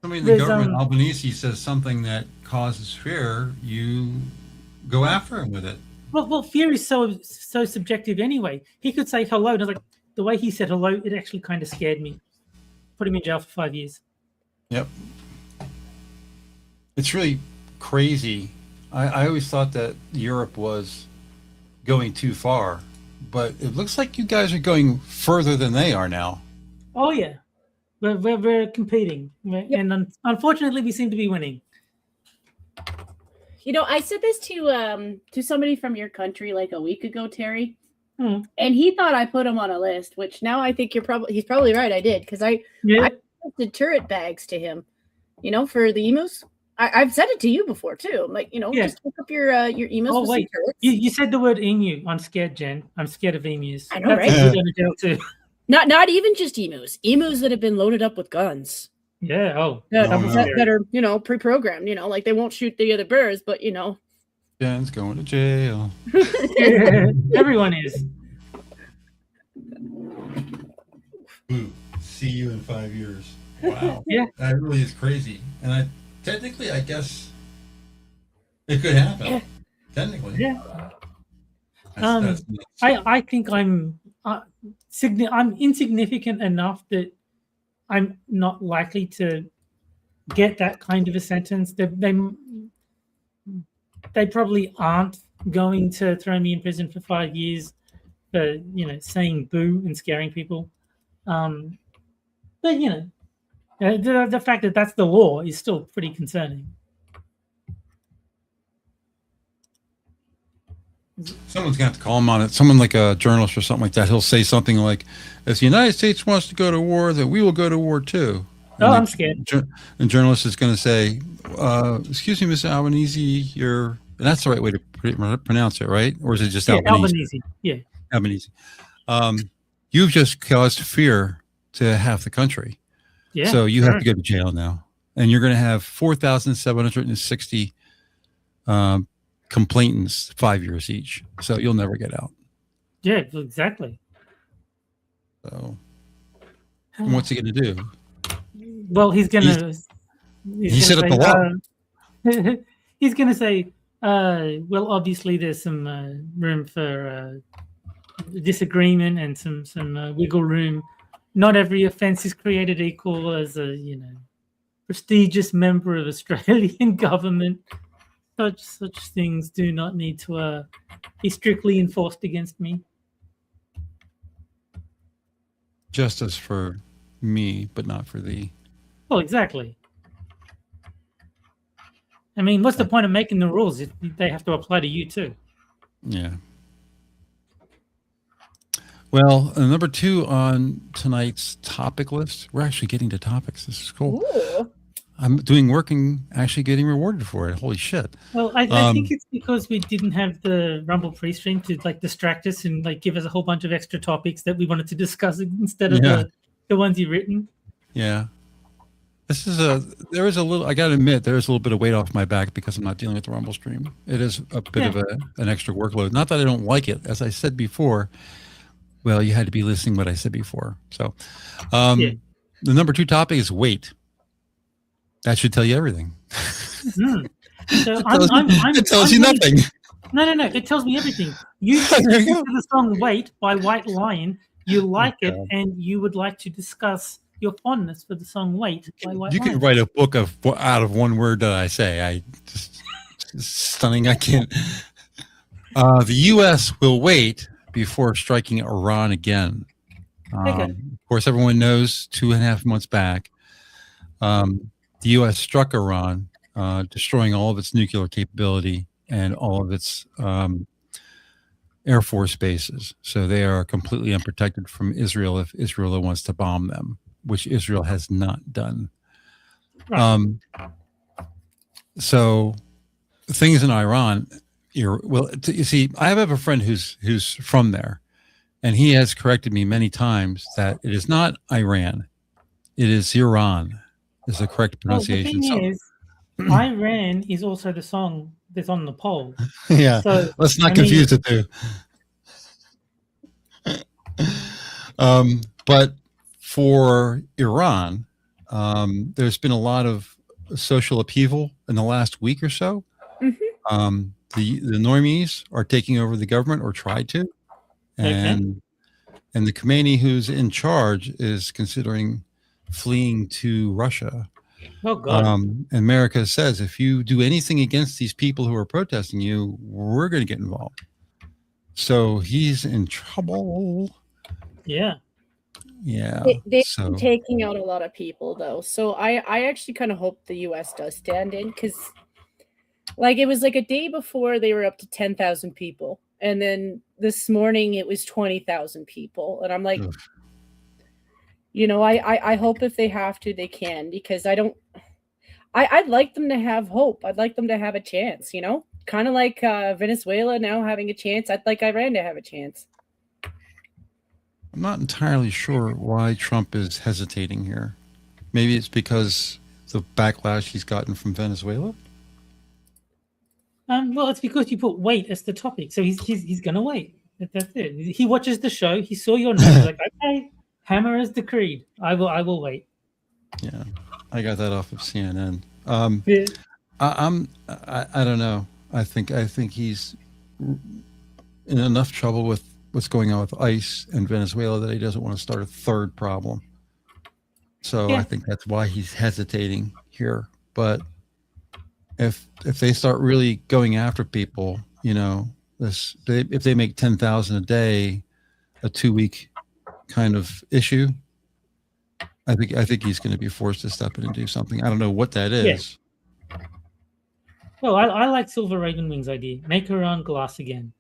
somebody in the There's, government, Albanese, says something that causes fear, you go after him with it. Well, fear is so subjective anyway. He could say hello, and I was like, the way he said hello, it actually kind of scared me. Put him in jail for 5 years. Yep. It's really crazy. I always thought that Europe was going too far, but it looks like you guys are going further than they are now. Oh yeah, we're competing, and unfortunately, we seem to be winning. You know, I said this to somebody from your country like a week ago, Terry, Hmm. and he thought I put him on a list. Which now I think he's probably right. I did because I Yeah, posted turret bags to him. You know, for the emus. I've said it to you before too. I'm like, you know, Yeah. just hook up your emus Oh, with wait. some turrets. you said the word emu. I'm scared, Jen. I'm scared of emus. I know, That's right? what we're gonna do too. Not even just emus. Emus that have been loaded up with guns. Yeah. Oh, That, Oh, no. that are, you know, pre-programmed, you know, like they won't shoot the other birds, but you know. Jen's going to jail. everyone is. Ooh, see you in 5 years. Wow. Yeah. That really is crazy. And technically, I guess it could happen. Yeah. Technically. Yeah. That's nuts. I think I'm insignificant enough that I'm not likely to get that kind of a sentence. They probably aren't going to throw me in prison for 5 years for saying boo and scaring people. But the fact that that's the law is still pretty concerning. Someone's going to have to call him on it. Someone like a journalist or something like that. He'll say something like, if the United States wants to go to war, then we will go to war too. Oh, And I'm the- scared. And journalist is going to say, excuse me, Mr. Albanese, and that's the right way to pronounce it, right? Or is it just Yeah, Albanese? Albanese. Yeah. Albanese. You've just caused fear to half the country. Yeah. So you have sure. to go to jail now. And you're going to have 4,760 complainants, 5 years each. So you'll never get out. Yeah, exactly. So and what's he going to do? Well, he's gonna. He set up the law. He's gonna say, "Well, obviously, there's some room for disagreement and some wiggle room. Not every offence is created equal. As a prestigious member of Australian government, such things do not need to be strictly enforced against me." Justice for me, but not for thee. Well, exactly. I mean, what's the point of making the rules if they have to apply to you too? Yeah. Well, number 2 on tonight's topic list. We're actually getting to topics. This is cool. Ooh. I'm doing work and actually getting rewarded for it. Holy shit. Well, I think it's because we didn't have the Rumble pre-stream to distract us and give us a whole bunch of extra topics that we wanted to discuss instead of Yeah. the ones you've written. Yeah. This is there is a little, I got to admit, there is a little bit of weight off my back because I'm not dealing with the Rumble stream. It is a bit of an extra workload. Not that I don't like it. As I said before, well, you had to be listening to what I said before. So Yeah. the number 2 topic is weight. That should tell you everything. Hmm. So It tells you nothing. No. It tells me everything. You There you listen go. to the song "Wait" by White Lion. You like it, God. and you would like to discuss your fondness for the song "Wait" by White You Lion. could write a book out of one word that I say. It's stunning. I can't. The U.S. will wait before striking Iran again. Okay. Of course, everyone knows 2.5 months back, the U.S. struck Iran destroying all of its nuclear capability and all of its Air Force bases. So they are completely unprotected from Israel if Israel wants to bomb them, which Israel has not done. Right. So things in Iran, you see, I have a friend who's from there, and he has corrected me many times that it is not Iran, it is Iran is the correct Well, the pronunciation. thing is, Iran is also the song that's on the poll. Yeah, So, let's not I mean- confuse the two. But for Iran, there's been a lot of social upheaval in the last week or so. Mhm. The normies are taking over the government, or tried to, and the Khomeini who's in charge is considering fleeing to Russia. Oh God. And America says, if you do anything against these people who are protesting you, we're going to get involved. So he's in trouble. Yeah. Yeah. They've So been taking out a lot of people though, so I actually kind of hope the U.S. does stand in, because like it was like a day before they were up to 10,000 people, and then this morning it was 20,000 people, and I'm like, Ugh. you know, I hope if they have to, they can, because I'd like them to have hope. I'd like them to have a chance, you know, kind of like Venezuela now having a chance. I'd like Iran to have a chance. I'm not entirely sure why Trump is hesitating here. Maybe it's because the backlash he's gotten from Venezuela. Well, it's because you put wait as the topic, so he's gonna wait. That's it. He watches the show. He saw your note. He's like, okay, Hammer has decreed. I will wait. Yeah, I got that off of CNN. Yeah. I don't know. I think he's in enough trouble with what's going on with ICE and Venezuela that he doesn't want to start a third problem. So Yeah. I think that's why he's hesitating here. But if they start really going after people, you know, if they make 10,000 a day, a 2-week kind of issue, I think he's going to be forced to step in and do something. I don't know what that is. Well, I like Silver Raven Wings' idea. Make her on glass again.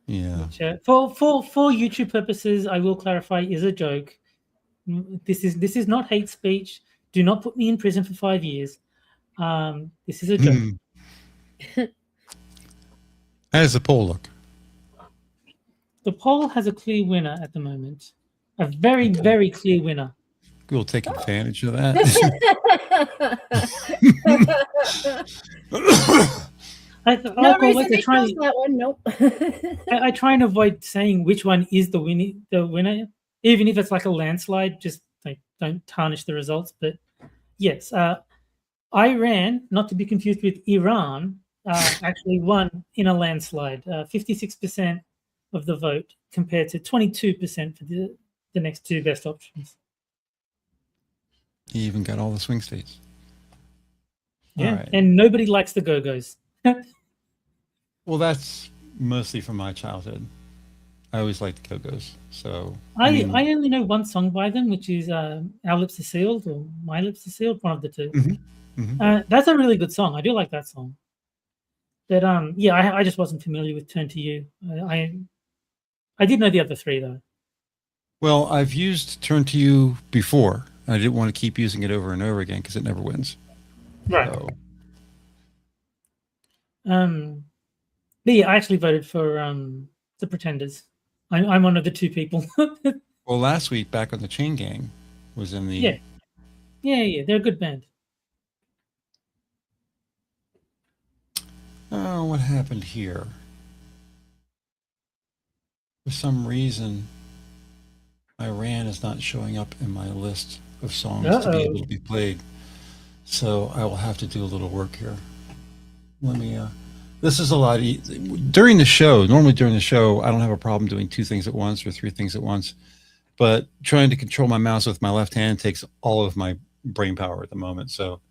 Yeah. Which, for YouTube purposes, I will clarify, is a joke. This is not hate speech. Do not put me in prison for 5 years. This is a joke. How does the poll look? The poll has a clear winner at the moment. A very, very clear winner. We'll take advantage of that. No reason to close that one. Nope. I try and avoid saying which one is the winner, even if it's like a landslide. Just like don't tarnish the results. But yes, Iran, not to be confused with Iran, actually won in a landslide. 56% of the vote compared to 22% for the next two best options. He even got all the swing states. Yeah, All right. and nobody likes the Go-Go's. Well, that's mostly from my childhood. I always liked the Go-Go's. So I only know one song by them, which is Our Lips Are Sealed or My Lips Are Sealed, one of the two. Mhm. That's a really good song. I do like that song. But yeah, I just wasn't familiar with Turn to You. I did know the other three though. Well, I've used Turn to You before. I didn't want to keep using it over and over again because it never wins. Right. So, But yeah, I actually voted for the Pretenders. I'm one of the two people. well, last week, Back on the Chain Gang was in the. Yeah, they're a good band. Oh, what happened here? For some reason, Iran is not showing up in my list of songs to be able to be played. So I will have to do a little work here. Let me. This is a lot. During the show, normally during the show, I don't have a problem doing 2 things at once or 3 things at once. But trying to control my mouse with my left hand takes all of my brain power at the moment. So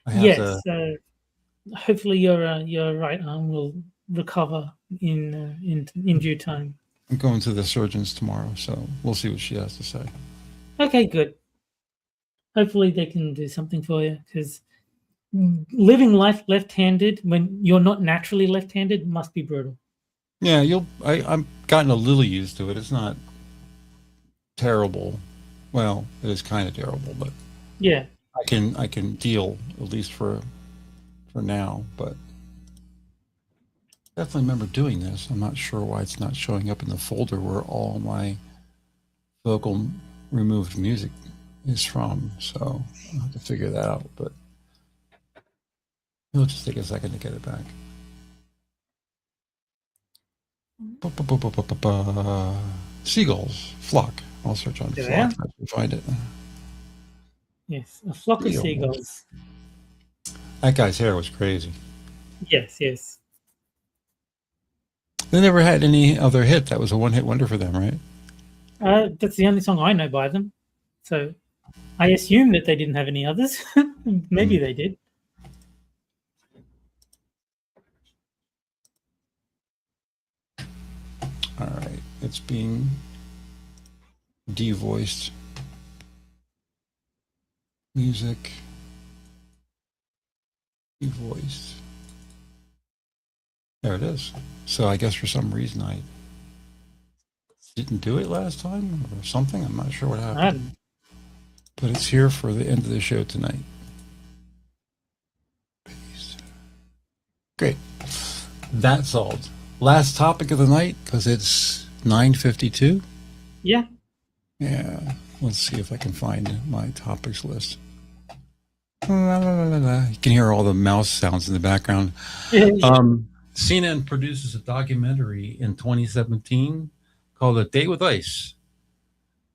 I have to. Hopefully your right arm will recover in due time. I'm going to the surgeon's tomorrow, so we'll see what she has to say. Okay, good. hopefully they can do something for you, because living life left-handed when you're not naturally left-handed must be brutal. Yeah, I'm gotten a little used to it. It's not terrible. Well, it is kind of terrible, but Yeah. I can deal at least for now. But definitely remember doing this. I'm not sure why it's not showing up in the folder where all my vocal removed music is from. So I'll have to figure that out. But it'll just take a second to get it back. Seagulls, flock. I'll search on Yeah. flock to find it. Yes. A flock of Seagulls. seagulls. That guy's hair was crazy. Yes, yes. They never had any other hit. That was a one-hit wonder for them, right? That's the only song I know by them. So I assume that they didn't have any others. Maybe they did. All right, it's being devoiced. Music. Devoiced. There it is. So I guess for some reason I didn't do it last time or something. I'm not sure what happened. But it's here for the end of the show tonight. Peace. Great. That's solved. Last topic of the night, because it's 9:52. Yeah. Yeah. Let's see if I can find my topics list. La, la, la, la, la. You can hear all the mouse sounds in the background. CNN produces a documentary in 2017 called A Date with Ice,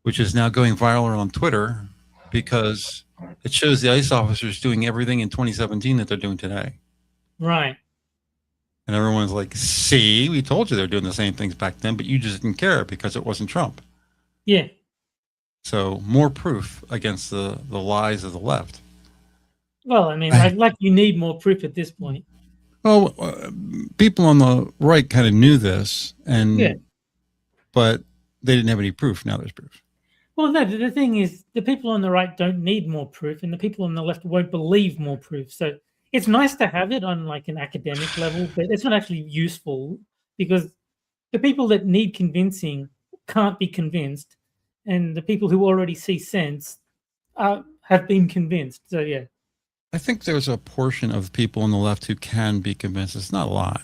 which is now going viral on Twitter because it shows the ICE officers doing everything in 2017 that they're doing today. Right. And everyone's like, see, we told you they're doing the same things back then, but you just didn't care because it wasn't Trump. Yeah. So more proof against the lies of the left. Well, I mean, you need more proof at this point. Well, people on the right kind of knew this, but they didn't have any proof. Now there's proof. Well, no, the thing is, the people on the right don't need more proof, and the people on the left won't believe more proof. So it's nice to have it on like an academic level, but it's not actually useful because the people that need convincing can't be convinced, and the people who already see sense have been convinced. So yeah. I think there's a portion of people on the left who can be convinced. It's not a lot,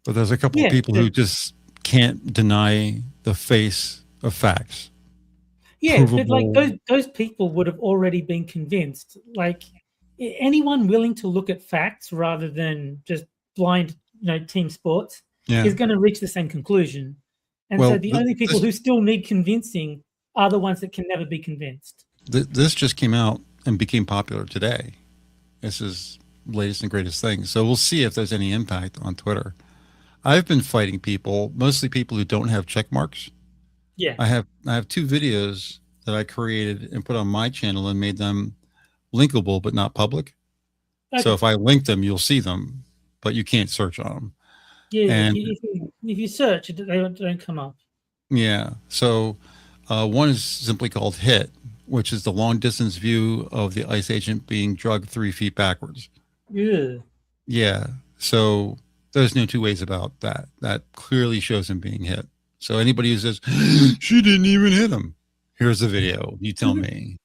but there's a couple of people who just can't deny the face of facts. Yeah, but like those people would have already been convinced. Like anyone willing to look at facts rather than just blind, team sports is going to reach the same conclusion. And so the only people who still need convincing are the ones that can never be convinced. This just came out and became popular today. This is latest and greatest thing. So we'll see if there's any impact on Twitter. I've been fighting people, mostly people who don't have check marks. Yeah. I have 2 videos that I created and put on my channel and made them linkable but not public. Okay. So if I link them, you'll see them, but you can't search on them. Yeah, and if you search, they don't come up. Yeah. So one is simply called HIT, which is the long distance view of the ICE agent being drugged 3 feet backwards. Yeah. Yeah. So there's no 2 ways about that. That clearly shows him being hit. So anybody who says, she didn't even hit him, here's the video. You tell me.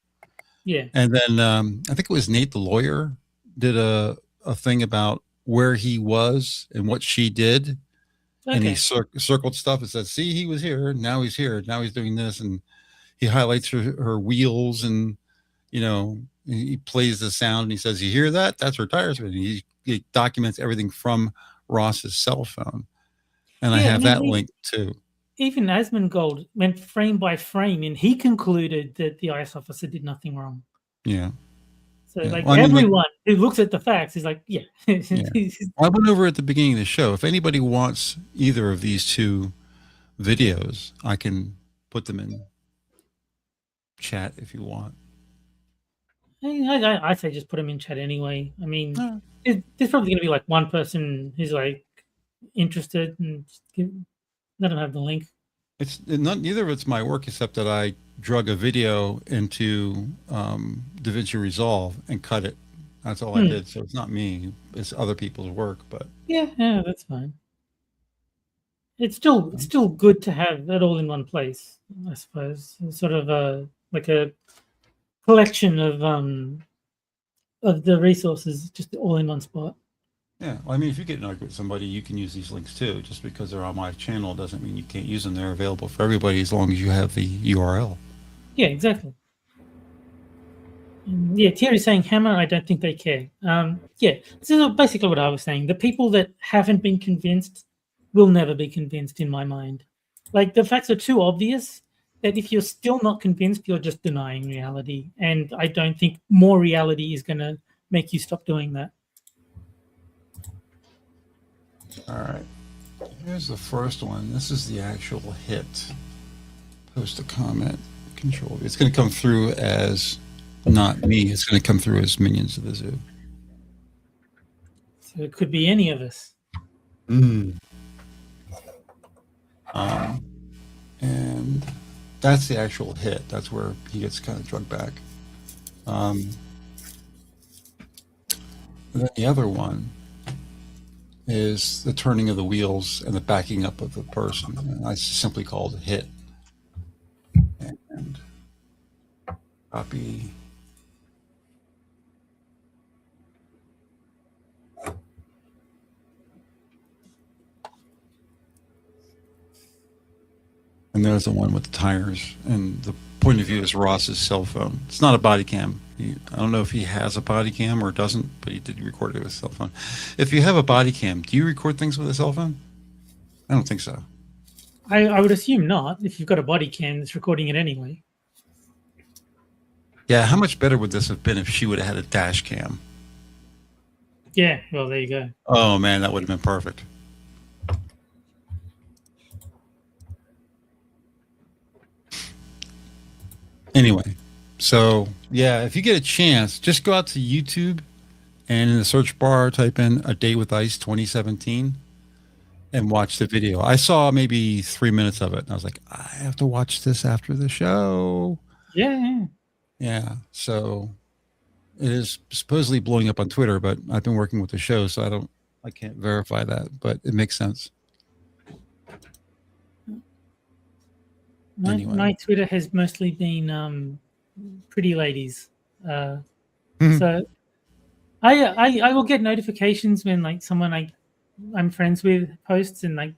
Yeah. And then I think it was Nate the lawyer did a thing about where he was and what she did. Okay. And he circled stuff and said, see, he was here. Now he's here. Now he's doing this. And he highlights her wheels and, he plays the sound and he says, you hear that? That's her tires. And he documents everything from Ross's cell phone. And I have that link too. Even Asmongold went frame by frame and he concluded that the ICE officer did nothing wrong. Yeah. So everyone who looks at the facts is like, yeah. I went over at the beginning of the show. If anybody wants either of these 2 videos, I can put them in chat if you want. I say just put them in chat anyway. I mean, there's probably going to be like one person who's like interested and let them have the link. Not neither of it's my work, except that I drug a video into DaVinci Resolve and cut it. That's all I Hmm. did. So it's not me; it's other people's work. But Yeah, that's fine. It's still good to have that all in one place, I suppose. It's sort of like a collection of the resources just all in one spot. yeah, well, I mean, if you get in an argument with somebody, you can use these links too. Just because they're on my channel doesn't mean you can't use them. They're available for everybody as long as you have the URL. Yeah, exactly. Yeah, Thierry's saying Hammer, I don't think they care. Yeah, this is basically what I was saying. The people that haven't been convinced will never be convinced in my mind. Like, the facts are too obvious that if you're still not convinced, you're just denying reality. And I don't think more reality is going to make you stop doing that. All right. Here's the first one. This is the actual hit. Post a comment. Control. It's going to come through as not me. It's going to come through as Minions of the Zoo. So it could be any of us. And that's the actual hit. That's where he gets kind of drugged back. And then the other one is the turning of the wheels and the backing up of the person. And I simply called a hit. And copy. And there's the one with the tires. And the point of view is Ross's cell phone. It's not a body cam. I don't know if he has a body cam or doesn't, but he did record it with his cell phone. If you have a body cam, do you record things with a cell phone? I don't think so. I would assume not, if you've got a body cam that's recording it anyway. Yeah, how much better would this have been if she would have had a dash cam? Yeah, well, there you go. Oh, man, that would have been perfect. Anyway, so yeah, if you get a chance, just go out to YouTube and in the search bar type in A Day with Ice 2017 and watch the video. I saw maybe 3 minutes of it and I was like, I have to watch this after the show. Yeah. Yeah, so it is supposedly blowing up on Twitter, but I've been working with the show, so I can't verify that, but it makes sense. Anyway. My Twitter has mostly been pretty ladies. So I will get notifications when like someone I'm friends with posts, and like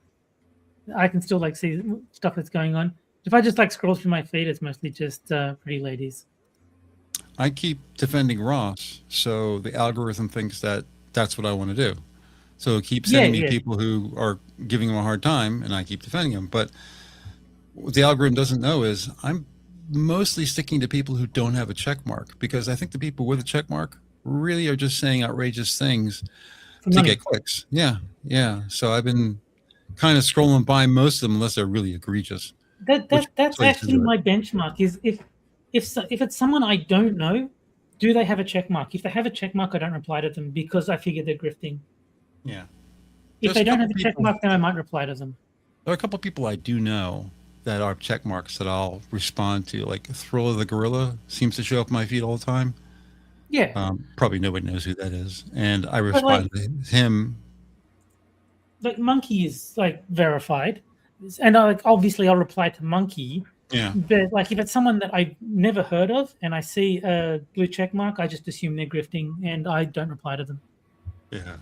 I can still like see stuff that's going on. If I just like scroll through my feed, it's mostly just pretty ladies. I keep defending Ross, so the algorithm thinks that that's what I want to do. So it keeps sending me people who are giving him a hard time, and I keep defending him. But what the algorithm doesn't know is I'm mostly sticking to people who don't have a check mark, because I think the people with a check mark really are just saying outrageous things to get clicks. Yeah. So I've been kind of scrolling by most of them unless they're really egregious. That's actually my benchmark. Is if it's someone I don't know, do they have a check mark? If they have a check mark, I don't reply to them because I figure they're grifting. Yeah. If they don't have a check mark, then I might reply to them. There are a couple of people I do know that are check marks that I'll respond to. Like Thriller the Gorilla seems to show up in my feed all the time. Yeah. Probably nobody knows who that is. And I respond to him. Like Monkey is like verified. And obviously I'll reply to Monkey. Yeah. But like if it's someone that I've never heard of and I see a blue check mark, I just assume they're grifting and I don't reply to them. Yeah.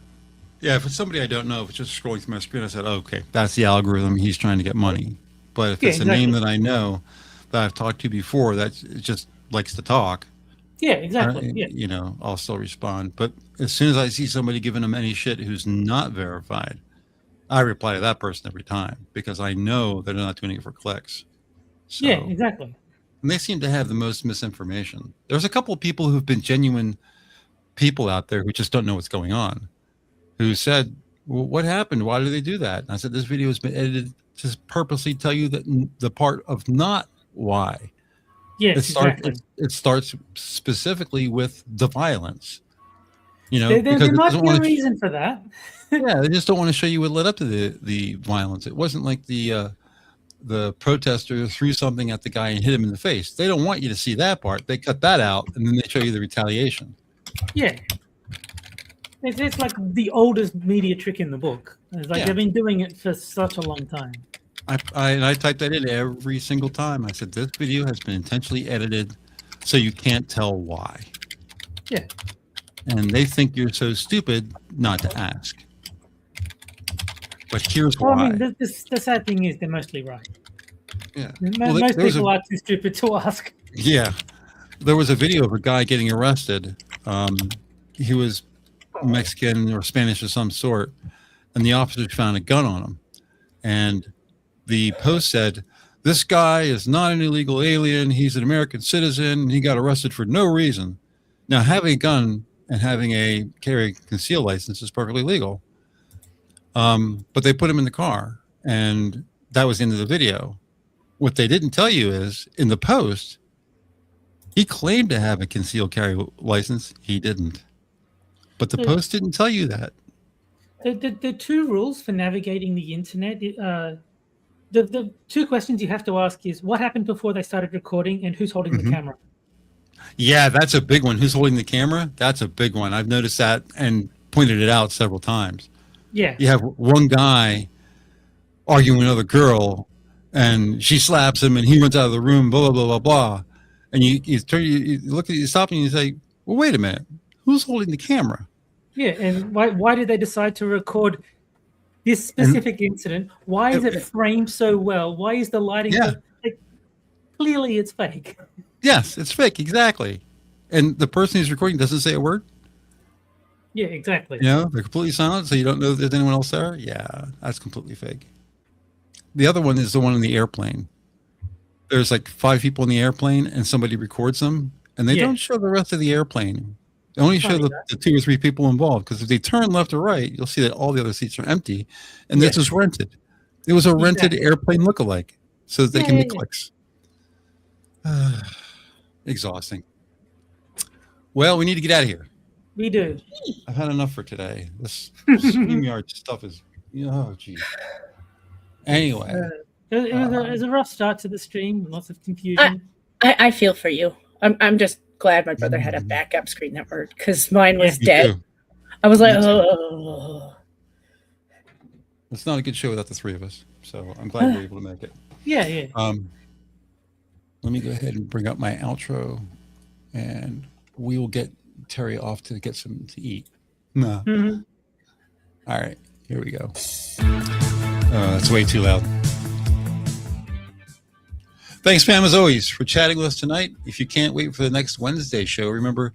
Yeah, if it's somebody I don't know, if it's just scrolling through my screen, I said, okay, that's the algorithm. He's trying to get money. But if it's a name that I know that I've talked to before that just likes to talk, yeah, exactly. You know, I'll still respond. But as soon as I see somebody giving them any shit who's not verified, I reply to that person every time because I know they're not doing it for clicks. So, yeah, exactly. And they seem to have the most misinformation. There's a couple of people who've been genuine people out there who just don't know what's going on, who said, well, what happened? Why did they do that? And I said, this video has been edited to purposely tell you that the part of not why. Yes, it starts specifically with the violence. You know, there might be a reason for that. Yeah, they just don't want to show you what led up to the violence. It wasn't like the the protester threw something at the guy and hit him in the face. They don't want you to see that part. They cut that out, and then they show you the retaliation. Yeah. It's like the oldest media trick in the book. It's like Yeah. they've been doing it for such a long time. I typed that in every single time. I said, this video has been intentionally edited so you can't tell why. Yeah. And they think you're so stupid not to ask. But here's Well, why. I mean, the sad thing is they're mostly right. Yeah. Most there's people are too stupid to ask. Yeah. There was a video of a guy getting arrested. He was Mexican or Spanish of some sort, and the officers found a gun on him. And the post said, this guy is not an illegal alien. He's an American citizen. And he got arrested for no reason. Now, having a gun and having a carry conceal license is perfectly legal. But they put him in the car, and that was the end of the video. What they didn't tell you is, in the post, he claimed to have a concealed carry license. He didn't. But the post didn't tell you that. The two rules for navigating the internet, the two questions you have to ask is what happened before they started recording and who's holding the camera. Yeah, that's a big one. Who's holding the camera? That's a big one. I've noticed that and pointed it out several times. Yeah. You have one guy arguing with another girl, and she slaps him, and he runs out of the room, blah, blah, blah, blah, blah. And you look at you, stop, and you say, well, wait a minute. Who's holding the camera? Yeah, and why did they decide to record this specific incident? Why is it framed so well? Why is the lighting so, like, clearly it's fake? Yes, it's fake, exactly. And the person who's recording doesn't say a word. Yeah, exactly. You know, they're completely silent, so you don't know if there's anyone else there. Yeah, that's completely fake. The other one is the one in the airplane. There's like 5 people in the airplane, and somebody records them, and they don't show the rest of the airplane. They only show the 2 or 3 people involved, because if they turn left or right, you'll see that all the other seats are empty, and this is rented. It was a rented airplane lookalike, so that they can make clicks. Exhausting. Well, we need to get out of here. We do. I've had enough for today. This StreamYard stuff is, oh, geez. Anyway. It was a rough start to the stream, lots of confusion. I feel for you. I'm just glad my brother had a backup screen that worked, because mine was dead. Too. I was like, oh. It's not a good show without the 3 of us, so I'm glad we're able to make it. Yeah. Let me go ahead and bring up my outro, and we will get Terry off to get some to eat. No. All right, here we go. That's way too loud. Thanks, Pam, as always, for chatting with us tonight. If you can't wait for the next Wednesday show, remember,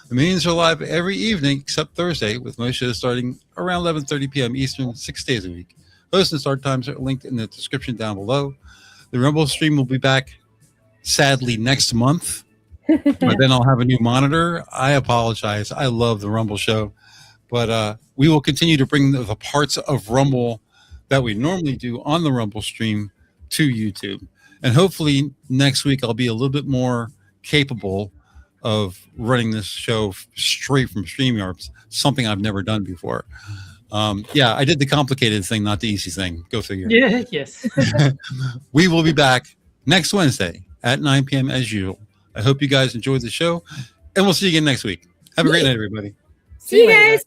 the meetings are live every evening except Thursday, with most shows starting around 11:30 p.m. Eastern, 6 days a week. Host and start times are linked in the description down below. The Rumble stream will be back, sadly, next month, but then I'll have a new monitor. I apologize. I love the Rumble show, but we will continue to bring the parts of Rumble that we normally do on the Rumble stream to YouTube. And hopefully next week I'll be a little bit more capable of running this show straight from StreamYard, something I've never done before. Yeah, I did the complicated thing, not the easy thing. Go figure. Yeah, yes. We will be back next Wednesday at 9 p.m. as usual. I hope you guys enjoyed the show, and we'll see you again next week. Have a great night, everybody. See you guys.